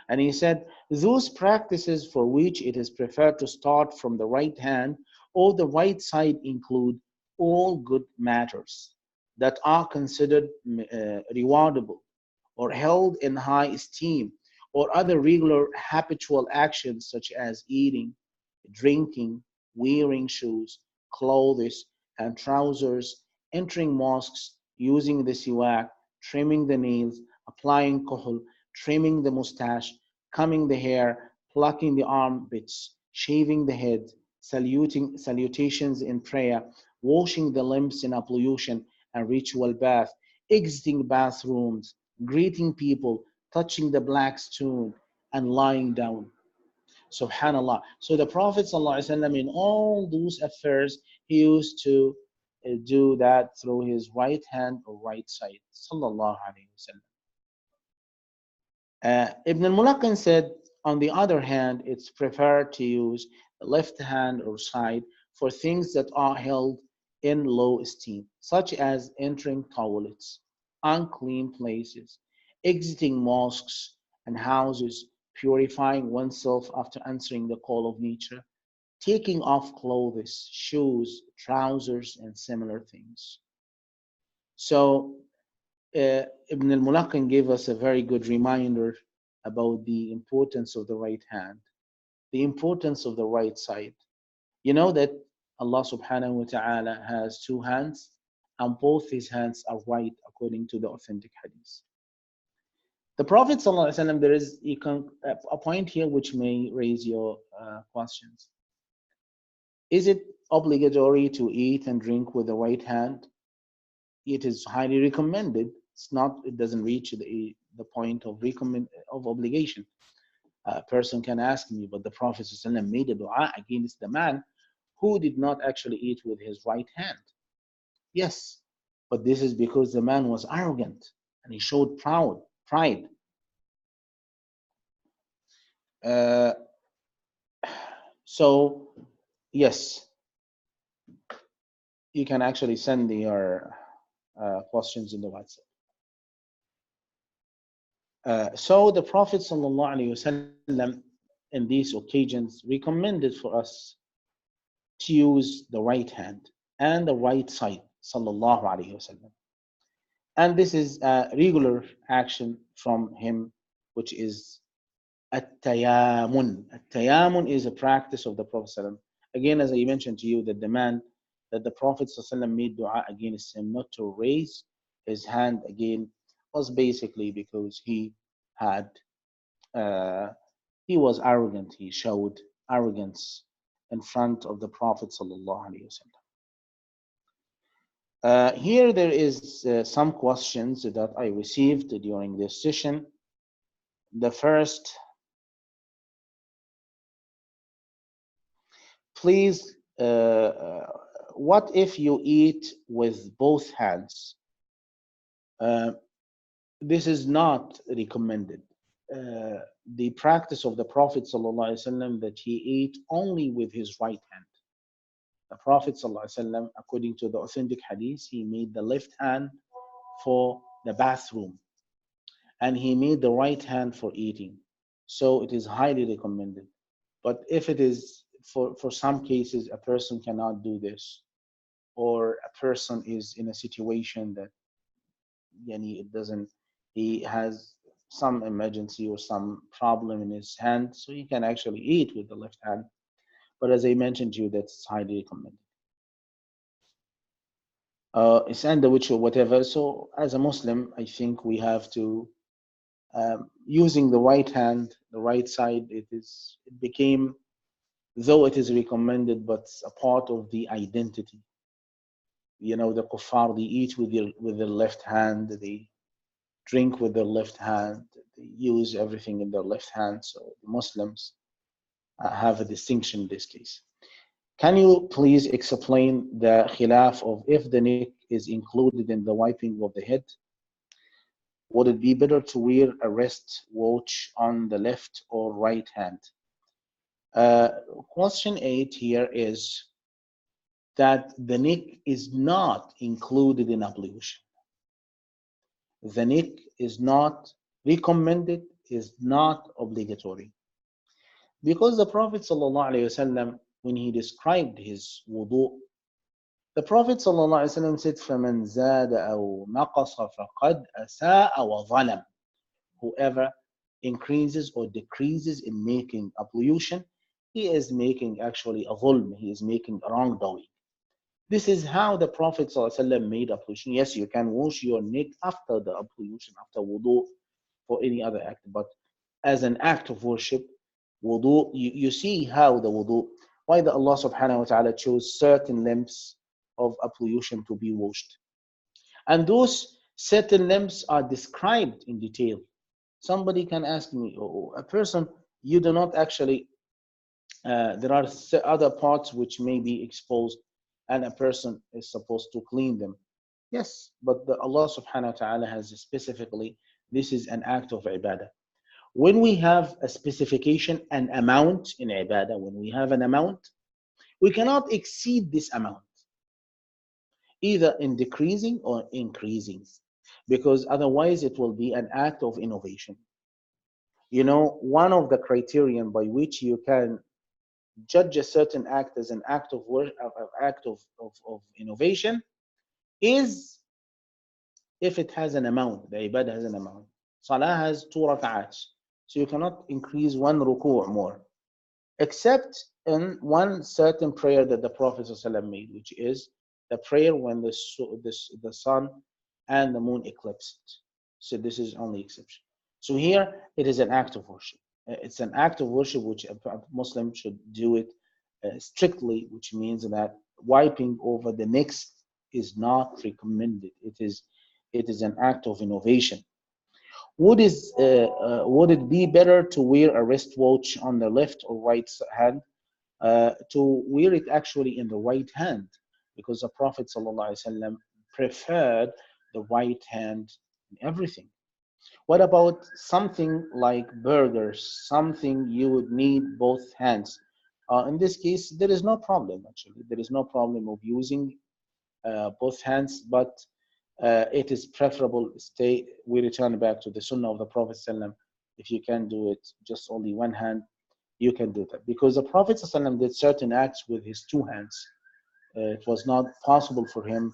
And he said, those practices for which it is preferred to start from the right hand or the right side include all good matters that are considered rewardable or held in high esteem, or other regular habitual actions such as eating, drinking, wearing shoes, clothes, and trousers, entering mosques, using the siwak, trimming the nails, applying kuhl, trimming the mustache, combing the hair, plucking the armpits, shaving the head, salutations in prayer, washing the limbs in ablution and ritual bath, exiting bathrooms, greeting people, touching the black stone, and lying down. Subhanallah. So the Prophet ﷺ, in all those affairs, he used to do that through his right hand or right side. Sallallahu Alaihi Wasallam. Ibn al-Mulaqqin said, on the other hand, it's preferred to use the left hand or side for things that are held in low esteem, such as entering toilets, unclean places, exiting mosques and houses, purifying oneself after answering the call of nature, taking off clothes, shoes, trousers, and similar things. So Ibn al-Mulaqqin gave us a very good reminder about the importance of the right hand, the importance of the right side. You know that Allah subhanahu wa ta'ala has two hands, and both his hands are right according to the authentic hadith. The Prophet ﷺ, there is a point here which may raise your questions. Is it obligatory to eat and drink with the right hand? It is highly recommended. It's not. It doesn't reach the point of obligation. A person can ask me, but the Prophet ﷺ made a dua against the man who did not actually eat with his right hand. Yes, but this is because the man was arrogant and he showed pride. Uh, so, yes, you can actually send your questions in the WhatsApp. So the Prophet ﷺ in these occasions recommended for us to use the right hand and the right side, sallallahu alaihi wasallam. And this is a regular action from him, which is at-tayamun. At-tayamun is a practice of the Prophet ﷺ. Again, as I mentioned to you, that the man that the Prophet ﷺ made dua against him not to raise his hand again was basically because had he was arrogant. He showed arrogance in front of the Prophet ﷺ. Here there is some questions that I received during this session. The first, please, what if you eat with both hands? Uh, this is not recommended. Uh, the practice of the Prophet ﷺ that he ate only with his right hand. The Prophet ﷺ, according to the authentic hadith, he made the left hand for the bathroom and he made the right hand for eating. So it is highly recommended. But if it is for some cases a person cannot do this, or a person is in a situation that yani, it doesn't, he has some emergency or some problem in his hand, so he can actually eat with the left hand. But as I mentioned to you, that's highly recommended. Sandwich or whatever. So as a Muslim, I think we have to using the right hand, the right side. It became, though it is recommended, but a part of the identity. You know, the kuffar, they eat with their left hand, they drink with their left hand, they use everything in their left hand. So the Muslims have a distinction in this case. Can you please explain the khilaf of if the neck is included in the wiping of the head? Would it be better to wear a wrist watch on the left or right hand? Uh, Question 8 here is that the neck is not included in ablution. The neck is not recommended, is not obligatory. Because the Prophet ﷺ, when he described his wudu, the Prophet ﷺ said, فَمَنْ زَادَ أَوْ نَقَصَ فَقَدْ أَسَاءَ وَظَلَمَ. Whoever increases or decreases in making ablution, he is making actually a dhulm, he is making a wrongdoing. This is how the Prophet ﷺ made ablution. Yes, you can wash your neck after the ablution, after wudu, for any other act, but as an act of worship, wudu, you see how the wudu, why the Allah subhanahu wa ta'ala chose certain limbs of ablution to be washed. And those certain limbs are described in detail. Somebody can ask me, a person, you do not actually, there are other parts which may be exposed and a person is supposed to clean them. Yes, but Allah subhanahu wa ta'ala has specifically, this is an act of ibadah. When we have a specification, an amount in ibadah, when we have an amount, we cannot exceed this amount, either in decreasing or increasing, because otherwise it will be an act of innovation. You know, one of the criterion by which you can judge a certain act as an act of work, of innovation, is if it has an amount. The ibadah has an amount. Salah has 2 rak'ats, so you cannot increase 1 ruku' more, except in one certain prayer that the Prophet ﷺ made, which is the prayer when the sun and the moon eclipsed. So this is only exception. So here it is an act of worship. It's an act of worship which a Muslim should do it strictly, which means that wiping over the necks is not recommended. It is an act of innovation. Would it be better to wear a wristwatch on the left or right hand? To wear it actually in the right hand, because the Prophet ﷺ preferred the right hand in everything. What about something like burgers, something you would need both hands? In this case, there is no problem actually. There is no problem of using both hands, but it is preferable. We return back to the Sunnah of the Prophet ﷺ. If you can do it just only one hand, you can do that, because the Prophet ﷺ did certain acts with his 2 hands. It was not possible for him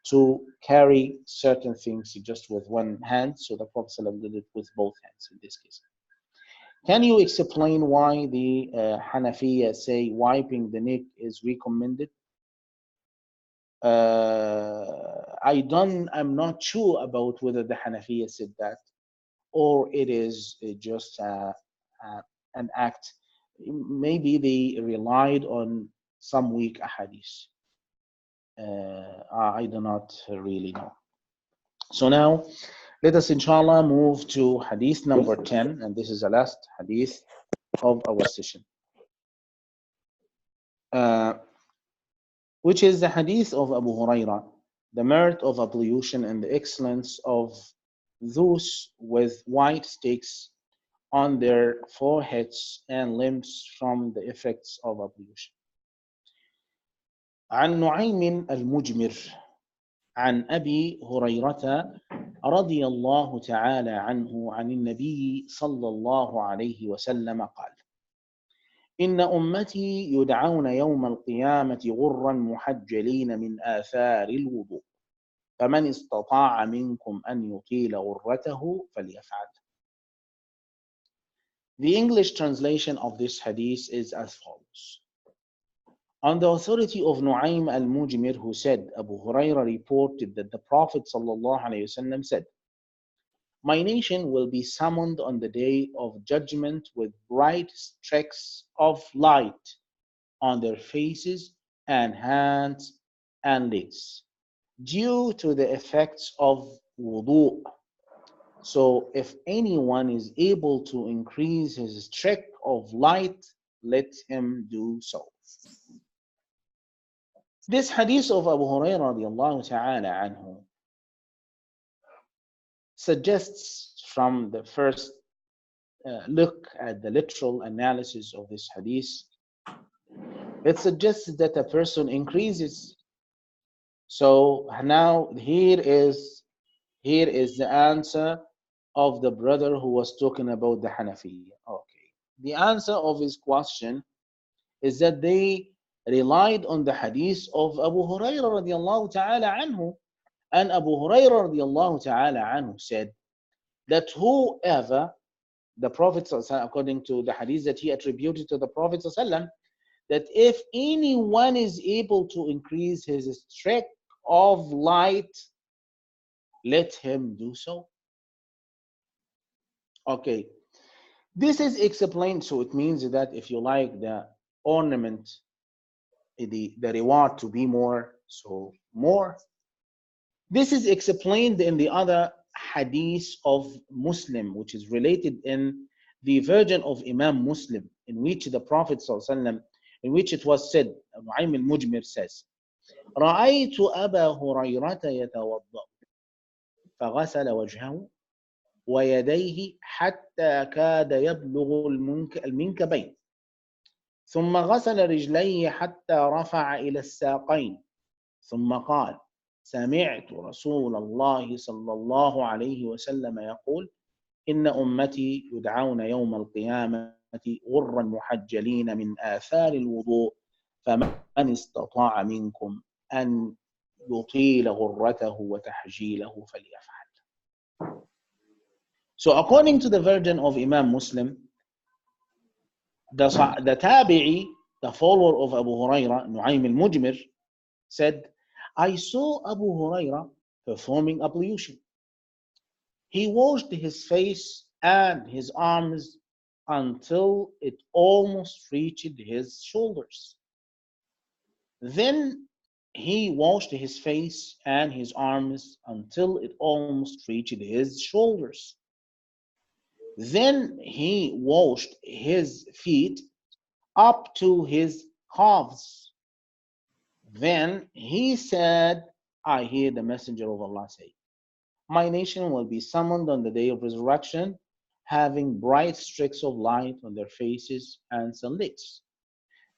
to carry certain things just with one hand, so the Prophet ﷺ did it with both hands in this case. Can you explain why the Hanafiya say wiping the neck is recommended? I'm not sure about whether the Hanafiya said that, or it is just an act. Maybe they relied on some weak ahadith. I do not really know. So now, let us inshallah move to hadith number 10, and this is the last hadith of our session, uh, which is the hadith of Abu Huraira, the merit of ablution and the excellence of those with white sticks on their foreheads and limbs from the effects of ablution. عن نعيم المجمر عن أبي هريرة رضي الله تعالى عنه عن النبي صلى الله عليه وسلم قال: إن أمتي يدعون يوم القيامة غرا محجلين من آثار الوضوء فمن استطاع منكم أن يطيل غرته فليفعل. The English translation of this hadith is as follows. On the authority of Nu'aym al-Mujmir, who said, Abu Huraira reported that the Prophet ﷺ said, my nation will be summoned on the day of judgment with bright streaks of light on their faces and hands and legs, due to the effects of wudu. So if anyone is able to increase his streak of light, let him do so. This hadith of Abu Hurairah radiallahu ta'ala anhu suggests from the first look at the literal analysis of this hadith, it suggests that a person increases. So now here is the answer of the brother who was talking about the Hanafiya. Okay. The answer of his question is that they relied on the hadith of Abu Hurairah radiallahu ta'ala anhu. And Abu Hurairah radiallahu ta'ala anhu said that whoever, the Prophet according to the hadith that he attributed to the Prophet that if anyone is able to increase his streak of light, let him do so. Okay, this is explained, so it means that if you like the ornament, the reward to be more, so more. This is explained in the other hadith of Muslim, which is related in the version of Imam Muslim, in which the Prophet ﷺ, in which it was said, Nu'aym al-Mujmir says, رأيت أبا هريرة يتوضأ فغسل وجهه ويديه حتى كاد يبلغ المنكبين ثم غسل رجليه حتى رفع إلى الساقين ثم قال سمعت رسول الله صلى الله عليه وسلم يقول إن أمتي يدعون يوم القيامة غرا محجلين من آثار الوضوء فمن استطاع منكم أن يطيل غرته وتحجيله فليفعل. So according to the version of Imam Muslim, the tabi'i, the follower of Abu Huraira, Nu'aym al-Mujmir, said, I saw Abu Huraira performing ablution. He washed his face and his arms until it almost reached his shoulders. Then he washed his face and his arms until it almost reached his shoulders. Then he washed his feet up to his calves. Then he said, I hear the Messenger of Allah say, my nation will be summoned on the day of resurrection, having bright streaks of light on their faces, hands, and legs,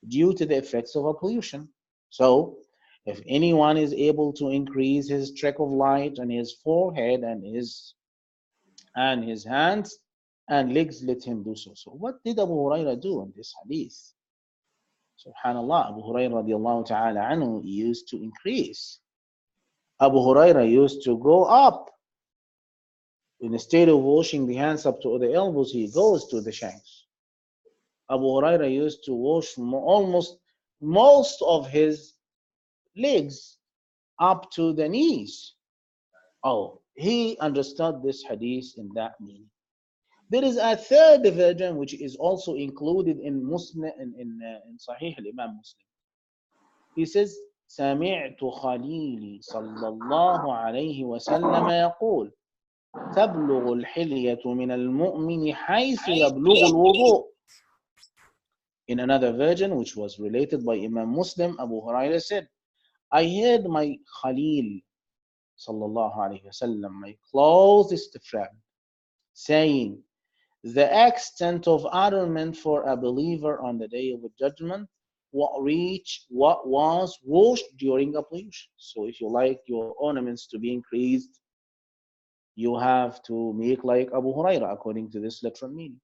due to the effects of pollution. So, if anyone is able to increase his streak of light on his forehead and his hands and legs, let him do so. So, what did Abu Huraira do in this hadith? Subhanallah, Abu Huraira radiallahu ta'ala anhu used to increase. Abu Huraira used to go up. Instead of washing the hands up to the elbows, he goes to the shanks. Abu Huraira used to wash almost most of his legs up to the knees. Oh, he understood this hadith in that meaning. There is a third version which is also included in Muslim in Sahih al-Imam Muslim. He says, سمعت خليلي صلى الله عليه وسلم يقول تبلغ الحلية من المؤمن حيث يبلغ الوضوء. In another version, which was related by Imam Muslim, Abu Hurairah said, I heard my Khalil, sallallahu alayhi wasallam, my closest friend, saying, the extent of adornment for a believer on the day of judgment what was washed during ablution. So if you like your ornaments to be increased, you have to make like Abu Hurairah according to this literal meaning.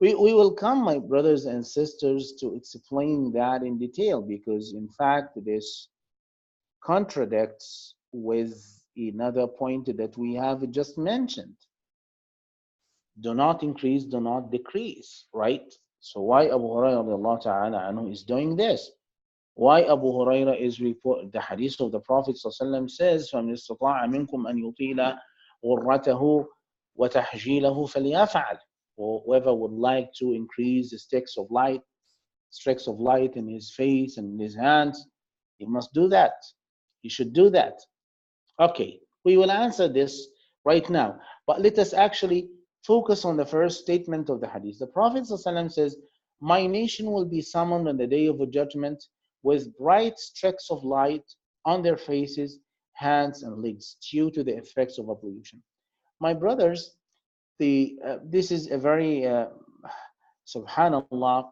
We will come, my brothers and sisters, to explain that in detail, because in fact this contradicts with another point that we have just mentioned. Do not increase, do not decrease, right? So why Abu Hurairah ta'ala anhu is doing this? Why Abu Hurairah is report the hadith of the Prophet ﷺ says, فَمِنْ اسْتَطَاعَ مِنْكُمْ أَنْ يُطِيلَ غُرَّتَهُ وَتَحْجِيلَهُ فَلْيَفْعَلْ. Whoever would like to increase the streaks of light in his face and in his hands, he must do that. He should do that. Okay, we will answer this right now, but let us actually focus on the first statement of the hadith. The Prophet ﷺ says, my nation will be summoned on the day of judgment with bright streaks of light on their faces, hands, and legs due to the effects of ablution. My brothers, this is a very, subhanallah,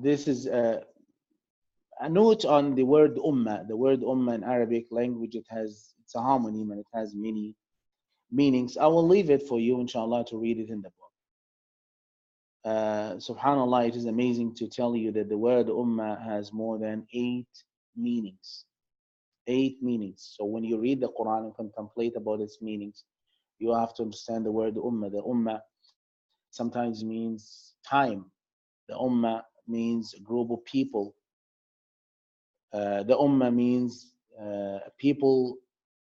this is a note on the word ummah. The word ummah in Arabic language, it's a homonym and it has many meanings. I will leave it for you, inshallah, to read it in the book. Subhanallah, it is amazing to tell you that the word ummah has more than 8 meanings. 8 meanings. So when you read the Quran and contemplate about its meanings, you have to understand the word ummah. The ummah sometimes means time. The ummah means a group of people. The ummah means people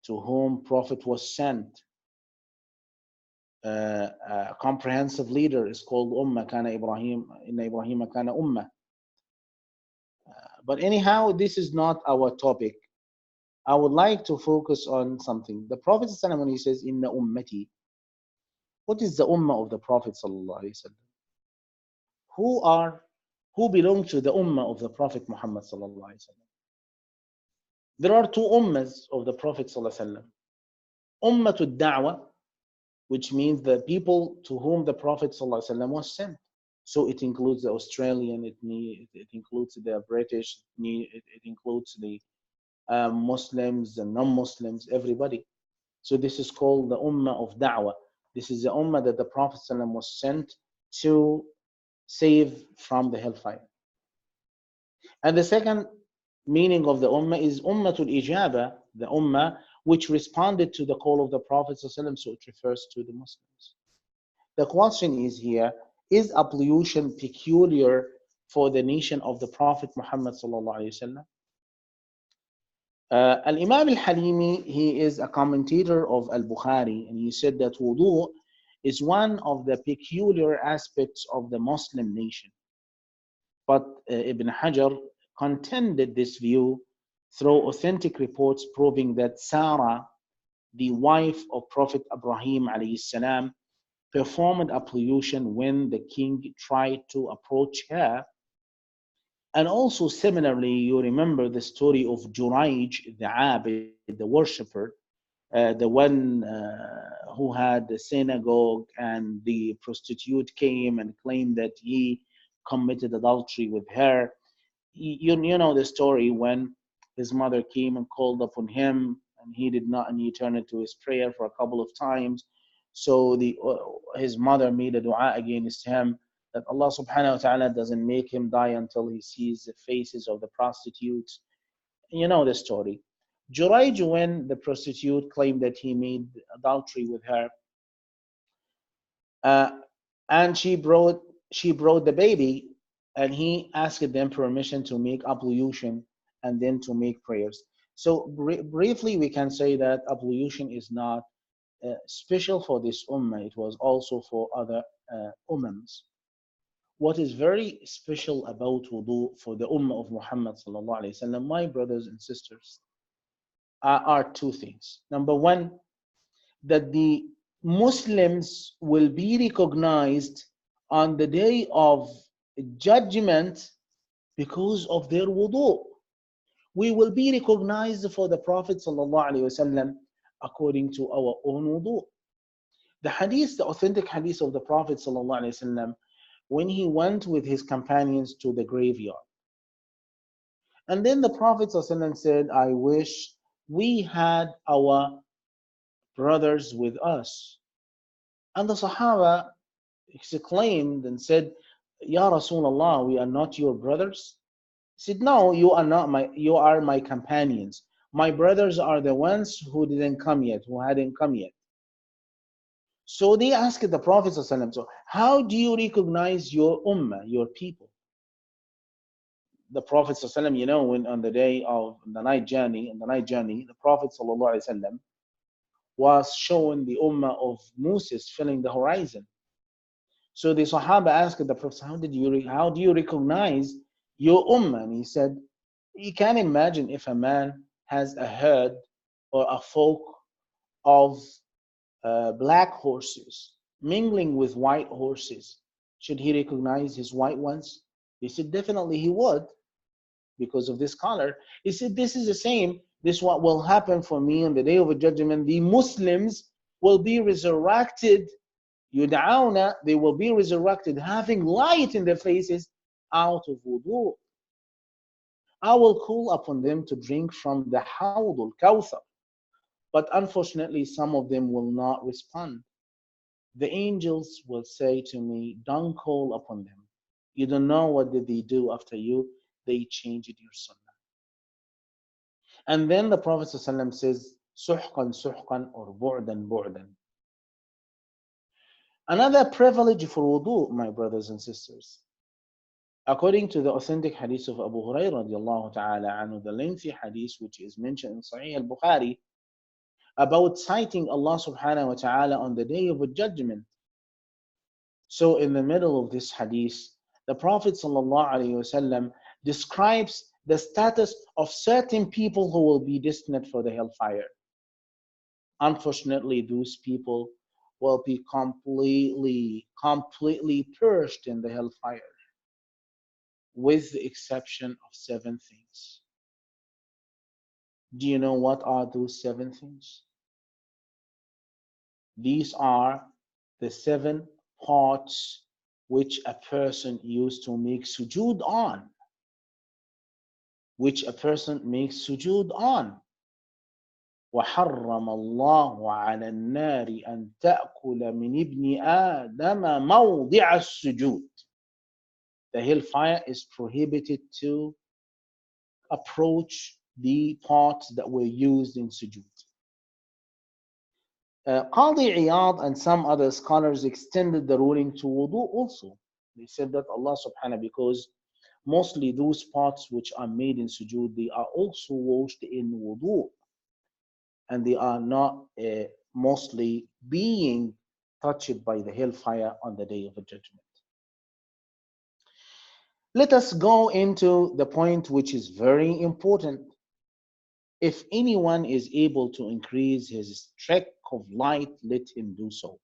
to whom Prophet was sent. A comprehensive leader is called ummah. Kana Ibrahim, inna Ibrahim kana ummah. But anyhow, this is not our topic. I would like to focus on something. The Prophet ﷺ, when he says inna ummati, what is the ummah of the Prophet ﷺ? Who are who belong to the ummah of the Prophet Muhammad ﷺ? There are 2 ummahs of the Prophet ﷺ. Ummatul da'wah, which means the people to whom the Prophet ﷺ was sent. So it includes the Australian, it includes the British, it includes the Muslims and non-Muslims, everybody. So this is called the Ummah of Da'wah. This is the Ummah that the Prophet ﷺ was sent to save from the hellfire. And the second meaning of the Ummah is Ummatul Ijaba, the Ummah which responded to the call of the Prophet ﷺ, so it refers to the Muslims. The question is here, is ablution peculiar for the nation of the Prophet Muhammad ﷺ? Al-Imam al-Halimi, he is a commentator of al-Bukhari, and he said that wudu is one of the peculiar aspects of the Muslim nation. But Ibn Hajar contended this view through authentic reports proving that Sarah, the wife of Prophet Ibrahim alayhi salam, performed ablution when the king tried to approach her. And also similarly, you remember the story of Jurayj, the Abid, the worshipper, the one who had the synagogue, and the prostitute came and claimed that he committed adultery with her. You know the story when his mother came and called upon him, and he did not, and he turned to his prayer for a couple of times. So his mother made a dua against him that Allah subhanahu wa ta'ala doesn't make him die until he sees the faces of the prostitutes. You know the story. Jurayj, when the prostitute claimed that he made adultery with her, uh, and she brought the baby, and he asked them permission to make ablution and then to make prayers. So briefly, we can say that ablution is not special for this ummah. It was also for other ummahs. what is very special about wudu for the Ummah of Muhammad sallallahu alaihi wasallam, my brothers and sisters, are two things. Number one, that the Muslims will be recognized on the day of judgment because of their wudu. We will be recognized for the Prophet ﷺ according to our own wudu. The hadith, the authentic hadith of the Prophet ﷺ, when he went with his companions to the graveyard. And then the Prophet ﷺ said, I wish we had our brothers with us. And the Sahaba exclaimed and said, Ya Rasulullah, we are not your brothers? He said, no, you are my companions. My brothers are the ones who didn't come yet, who hadn't come yet. So they asked the Prophet ﷺ, so how do you recognize your ummah, your people? The Prophet ﷺ, when on the day of the night journey, the Prophet ﷺ was showing the ummah of Moses filling the horizon. So the Sahaba asked the Prophet, how do you recognize your ummah? And he said, you can imagine if a man has a herd or a flock of black horses mingling with white horses, should he recognize his white ones? He said, definitely he would, because of this color. He said, this is the same. This is what will happen for me on the day of judgment. The Muslims will be resurrected. Yud'auna, they will be resurrected having light in their faces out of wudu. I will call upon them to drink from the Hawd al-Kawthar. But unfortunately, some of them will not respond. The angels will say to me, don't call upon them. You don't know what did they do after you. They changed your sunnah. And then the Prophet ﷺ says, suhqan suhqan, or bu'dan bu'dan. Another privilege for wudu, my brothers and sisters. According to the authentic hadith of Abu Hurairah radiallahu ta'ala anhu, the lengthy hadith which is mentioned in Sahih al-Bukhari, about citing Allah subhanahu wa ta'ala on the day of judgment. So in the middle of this hadith, the Prophet sallallahu alaihi wasallam describes the status of certain people who will be destined for the hellfire. Unfortunately, those people will be completely purged in the hellfire, with the exception of 7 things. Do you know what are those 7 things? These are the 7 parts which a person used to make sujood on. Which a person makes sujood on. وحرم الله على النار أن تأكل من ابن آدم موضع السجود. The hellfire is prohibited to approach the parts that were used in sujood. Qadi Iyad and some other scholars extended the ruling to wudu also. They said that Allah subhanahu, because mostly those parts which are made in sujood, they are also washed in wudu, and they are not mostly being touched by the hellfire on the day of judgment. Let us go into the point which is very important. If anyone is able to increase his streak of light, let him do so.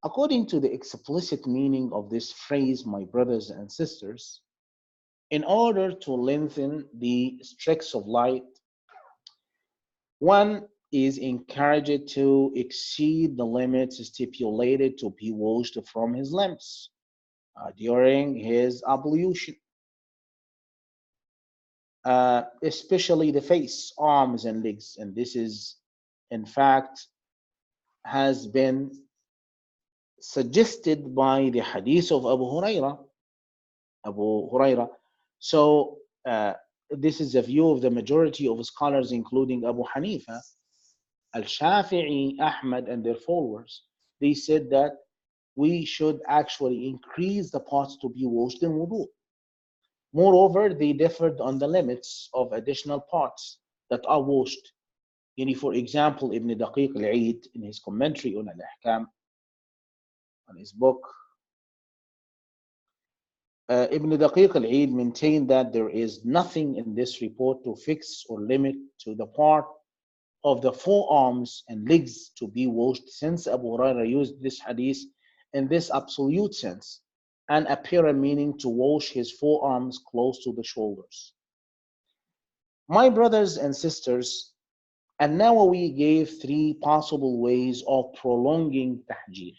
According to the explicit meaning of this phrase, my brothers and sisters, in order to lengthen the streaks of light, one is encouraged to exceed the limits stipulated to be washed from his limbs during his ablution. Especially the face, arms, and legs. And this is, in fact, has been suggested by the hadith of Abu Hurairah. So this is a view of the majority of scholars, including Abu Hanifa, al-Shafi'i, Ahmad, and their followers. They said that we should actually increase the parts to be washed in wudu. Moreover, they differed on the limits of additional parts that are washed. For example, Ibn Daqiq al-Eid, in his commentary on al-Ahkam, on his book, Ibn Daqiq al-Eid maintained that there is nothing in this report to fix or limit to the part of the forearms and legs to be washed, since Abu Huraira used this hadith in this absolute sense, and apparent meaning to wash his forearms close to the shoulders. My brothers and sisters, An-Nawawi gave three possible ways of prolonging tahjeel.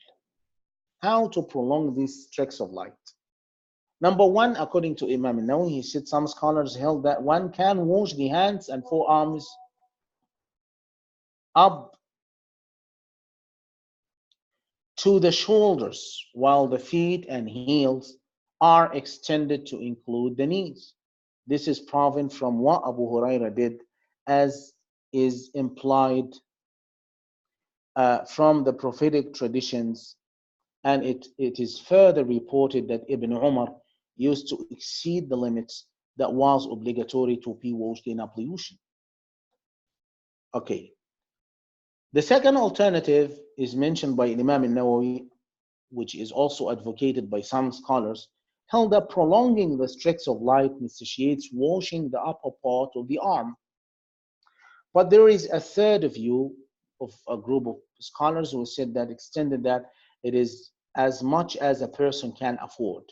How to prolong these streaks of light. Number one, according to Imam An-Nawawi, he said some scholars held that one can wash the hands and forearms up to the shoulders, while the feet and heels are extended to include the knees. This is proven from what Abu Huraira did, as is implied from the prophetic traditions, and it is further reported that Ibn Umar used to exceed the limits that was obligatory to be washed in ablution. Okay. The second alternative is mentioned by Imam al-Nawawi, which is also advocated by some scholars, held that prolonging the streaks of light necessitates washing the upper part of the arm. But there is a third view of a group of scholars who said that extended that it is as much as a person can afford.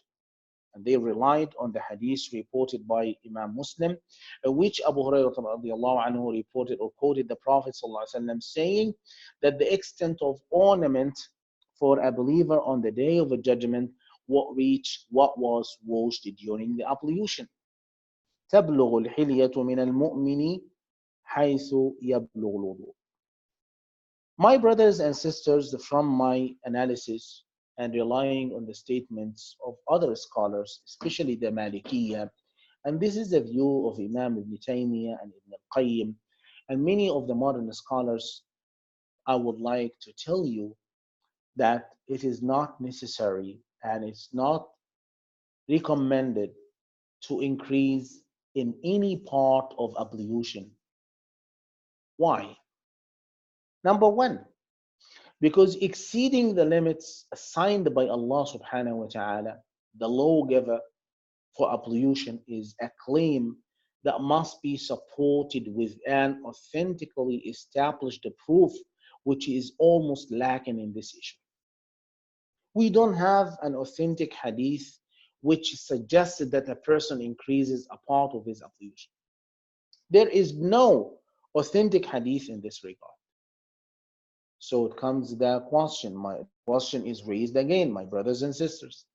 And they relied on the hadith reported by Imam Muslim, in which Abu Hurairah radiallahu anhu reported or quoted the Prophet ﷺ saying that the extent of ornament for a believer on the day of the judgment will reach what was washed during the ablution. تبلغ الحلية من المؤمن حيث يبلغ الوضوء. My brothers and sisters, from my analysis and relying on the statements of other scholars, especially the Malikiyya, and this is the view of Imam Ibn Taymiyyah and Ibn al-Qayyim, and many of the modern scholars, I would like to tell you that it is not necessary and it's not recommended to increase in any part of ablution. Why? Number one, because exceeding the limits assigned by Allah subhanahu wa ta'ala, the lawgiver for ablution, is a claim that must be supported with an authentically established proof, which is almost lacking in this issue. We don't have an authentic hadith which suggested that a person increases a part of his ablution. There is no authentic hadith in this regard. So it comes the question. The question is raised again, my brothers and sisters.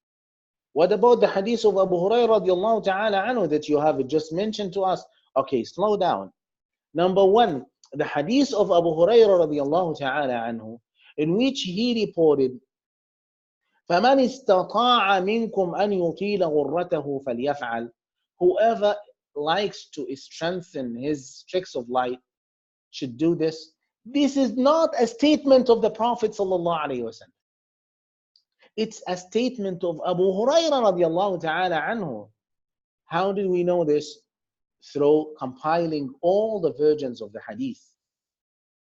What about the hadith of Abu Hurairah radiallahu ta'ala anhu that you have just mentioned to us? Okay, slow down. Number one, the hadith of Abu Hurairah radiallahu ta'ala anhu, in which he reported, فَمَنِ اسْتَطَاعَ مِنْكُمْ أَنْ يُطِيلَ غُرَّتَهُ فَلْيَفْعَلْ. Whoever likes to strengthen his streaks of light should do this. This is not a statement of the Prophet sallallahu alaihi wasallam. It's a statement of Abu Hurairah radiallahu ta'ala anhu. How do we know this? Through compiling all the versions of the hadith.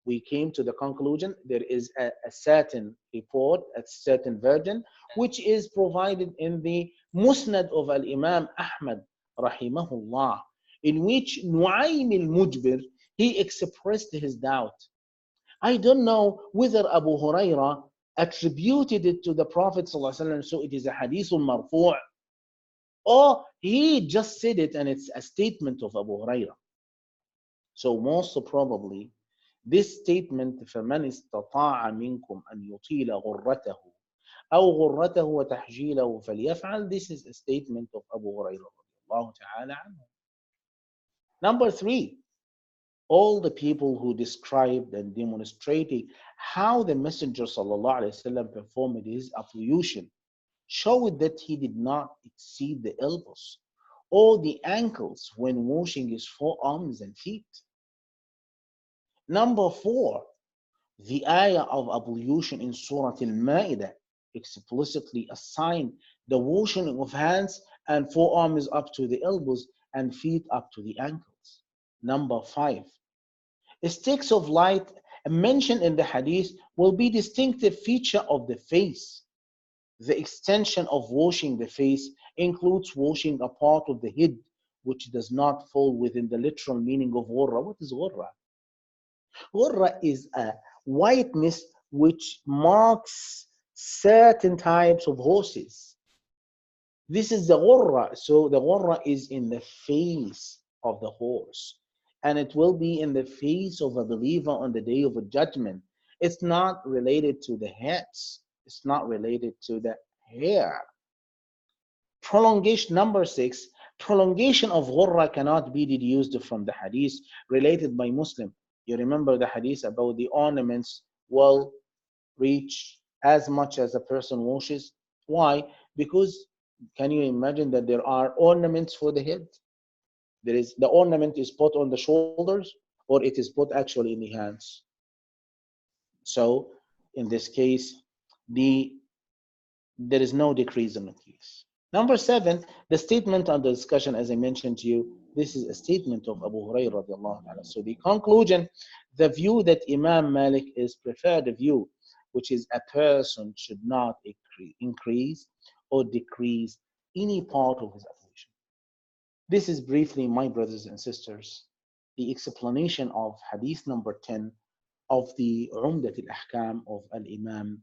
We came to the conclusion there is a certain report, a certain version, which is provided in the Musnad of Al-Imam Ahmad rahimahullah, in which Nu'aym al-Mujbir, he expressed his doubt. I don't know whether Abu Hurairah attributed it to the Prophet ﷺ, so it is a hadithul marfu', or he just said it and it's a statement of Abu Hurairah. So most probably, this statement, فَمَنِ اسْتَطَاعَ مِنْكُمْ أَنْ يُطِيلَ غُرَّتَهُ أَوْ غُرَّتَهُ وَتَحْجِيلَهُ فَلْيَفْعَلْ. This is a statement of Abu Hurairah radiallahu ta'ala anhu. Number three, all the people who described and demonstrated how the Messenger sallallahu alaihi wasallam performed his ablution showed that he did not exceed the elbows or the ankles when washing his forearms and feet. Number four, the ayah of ablution in Surah Al-Ma'idah explicitly assigned the washing of hands and forearms up to the elbows and feet up to the ankles. Number five, sticks of light mentioned in the hadith will be distinctive feature of the face. The extension of washing the face includes washing a part of the head which does not fall within the literal meaning of ghurra. What is ghurra? Ghurra is a whiteness which marks certain types of horses. This is the ghurra. So the ghurra is in the face of the horse, and it will be in the face of a believer on the day of a judgment. It's not related to the heads, it's not related to the hair. Prolongation, number six, prolongation of ghurra cannot be deduced from the hadith related by Muslim. You remember the hadith about the ornaments will reach as much as a person washes. Why? Because can you imagine that there are ornaments for the head? There is the ornament is put on the shoulders or it is put actually in the hands. So in this case, there is no decrease in the case. Number seven, the statement under discussion, as I mentioned to you, this is a statement of Abu Hurairah radiallahu anhu. So the conclusion, the view that Imam Malik is preferred view, which is a person should not increase or decrease any part of his ablution. This is briefly, my brothers and sisters, the explanation of hadith number 10 of the Umdat al-Ahkam of Al-Imam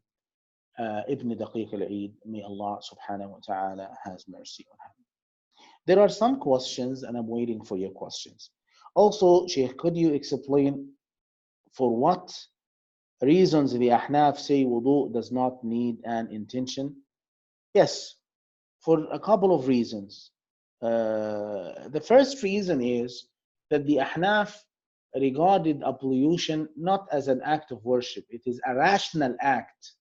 Ibn Daqiq al-Eid. May Allah subhanahu wa ta'ala has mercy on him. There are some questions and I'm waiting for your questions. Also, Sheikh, could you explain for what reasons the Ahnaf say wudu does not need an intention? Yes, for a couple of reasons. The first reason is that the Ahnaf regarded ablution not as an act of worship. It is a rational act.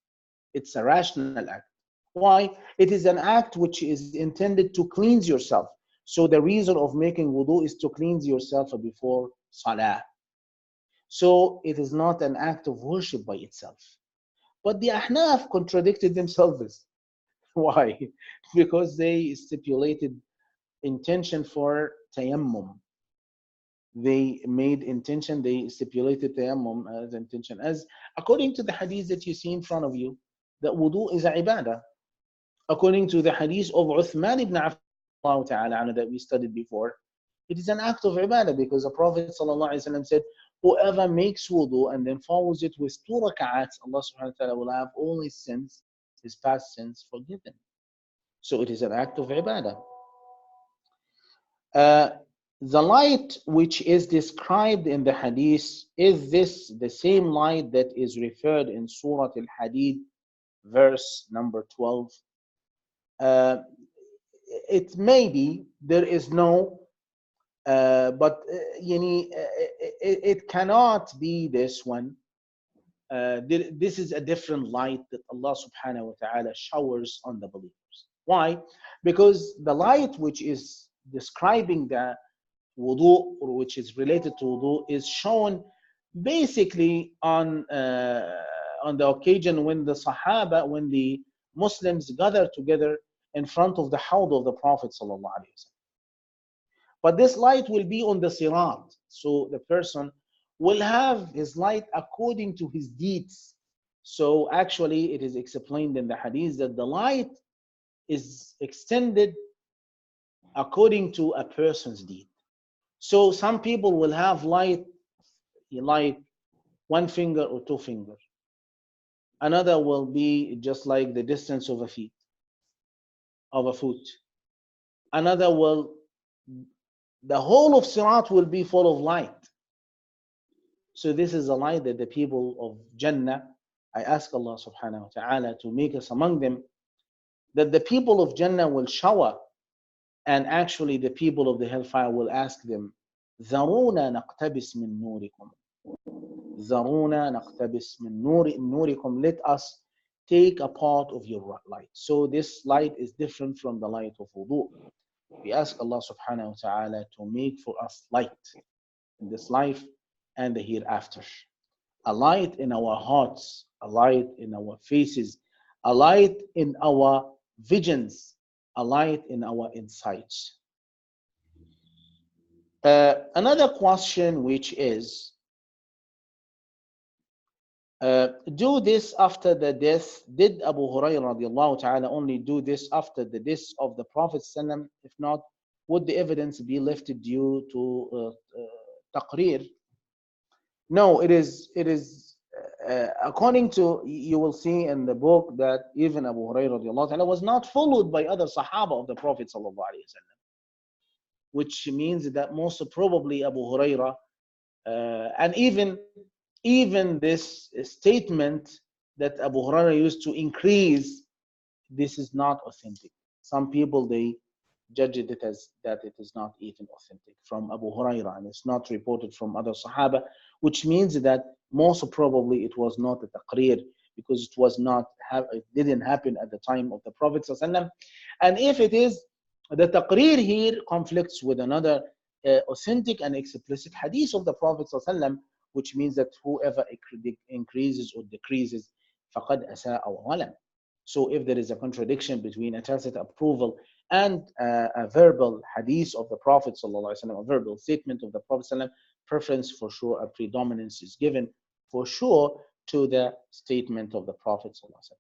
It's a rational act. Why? It is an act which is intended to cleanse yourself. So the reason of making wudu is to cleanse yourself before salah. So it is not an act of worship by itself. But the Ahnaf contradicted themselves. Why? Because they stipulated intention for tayammum. They made intention, they stipulated tayammum as intention. As according to the hadith that you see in front of you, that wudu is a ibadah. According to the hadith of Uthman ibn Affan ta'ala that we studied before, it is an act of ibadah because the Prophet ﷺ said, whoever makes wudu and then follows it with two rak'ats, Allah subhanahu wa ta'ala will have all his sins, his past sins forgiven. So it is an act of ibadah. The light which is described in the hadith, is this the same light that is referred in Surah Al-Hadid, verse number 12? It may be, there is no, but it cannot be this one. This is a different light that Allah subhanahu wa ta'ala showers on the believers. Why? Because the light which is describing the wudu, or which is related to wudu, is shown basically on the occasion when the Sahaba, when the Muslims gather together in front of the hawd of the Prophet sallallahu alaihi wasallam. But this light will be on the sirat, so the person will have his light according to his deeds. So actually it is explained in the hadith that the light is extended according to a person's deed. So some people will have light like one finger or two fingers. Another will be just like the distance of a foot. Another will, the whole of Sirat will be full of light. So this is a light that the people of Jannah, I ask Allah subhanahu wa ta'ala to make us among them, that the people of Jannah will shower, and actually the people of the hellfire will ask them, ذَرُونَا نَقْتَبِسْ مِن نُورِكُمْ ذَرُونَا نَقْتَبِسْ مِن نُورِكُمْ, let us take a part of your light. So this light is different from the light of wudu. We ask Allah subhanahu wa ta'ala to make for us light in this life and the hereafter. A light in our hearts, a light in our faces, a light in our visions, a light in our insights. Another question which is, Do this after the death. Did Abu Hurairah radiallahu ta'ala only do this after the death of the Prophet sallam? If not, would the evidence be left due to taqrir? No, it is according to, you will see in the book that even Abu Hurairah radiallahu ta'ala was not followed by other Sahaba of the Prophet sallallahu alaihi wasallam, which means that most probably Abu Hurairah and even this statement that Abu Hurairah used to increase, this is not authentic. Some people they judge it as that it is not even authentic from Abu Hurairah, and it's not reported from other Sahaba, which means that most probably it was not a taqrir, because it was not it didn't happen at the time of the Prophet ﷺ. And if it is, the taqrir here conflicts with another authentic and explicit hadith of the Prophet ﷺ, which means that whoever increases or decreases فقد أساء وظلم. So if there is a contradiction between a tacit approval and a verbal hadith of the Prophet ﷺ, a verbal statement of the Prophet ﷺ, preference for sure, a predominance is given for sure to the statement of the Prophet ﷺ.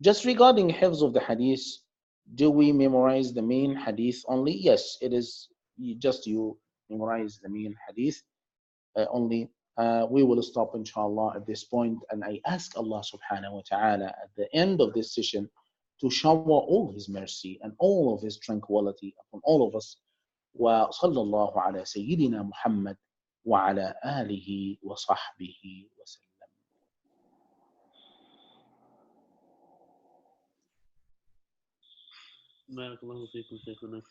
Just regarding hifz of the hadith, do we memorize the main hadith only? Yes, it is just you memorize the main hadith only. We will stop inshallah at this point, and I ask Allah subhanahu wa ta'ala at the end of this session to shower all his mercy and all of his tranquility upon all of us. وصلى الله على سيدنا محمد وعلى آله وصحبه وسلم. بارك الله فيكم شيخنا.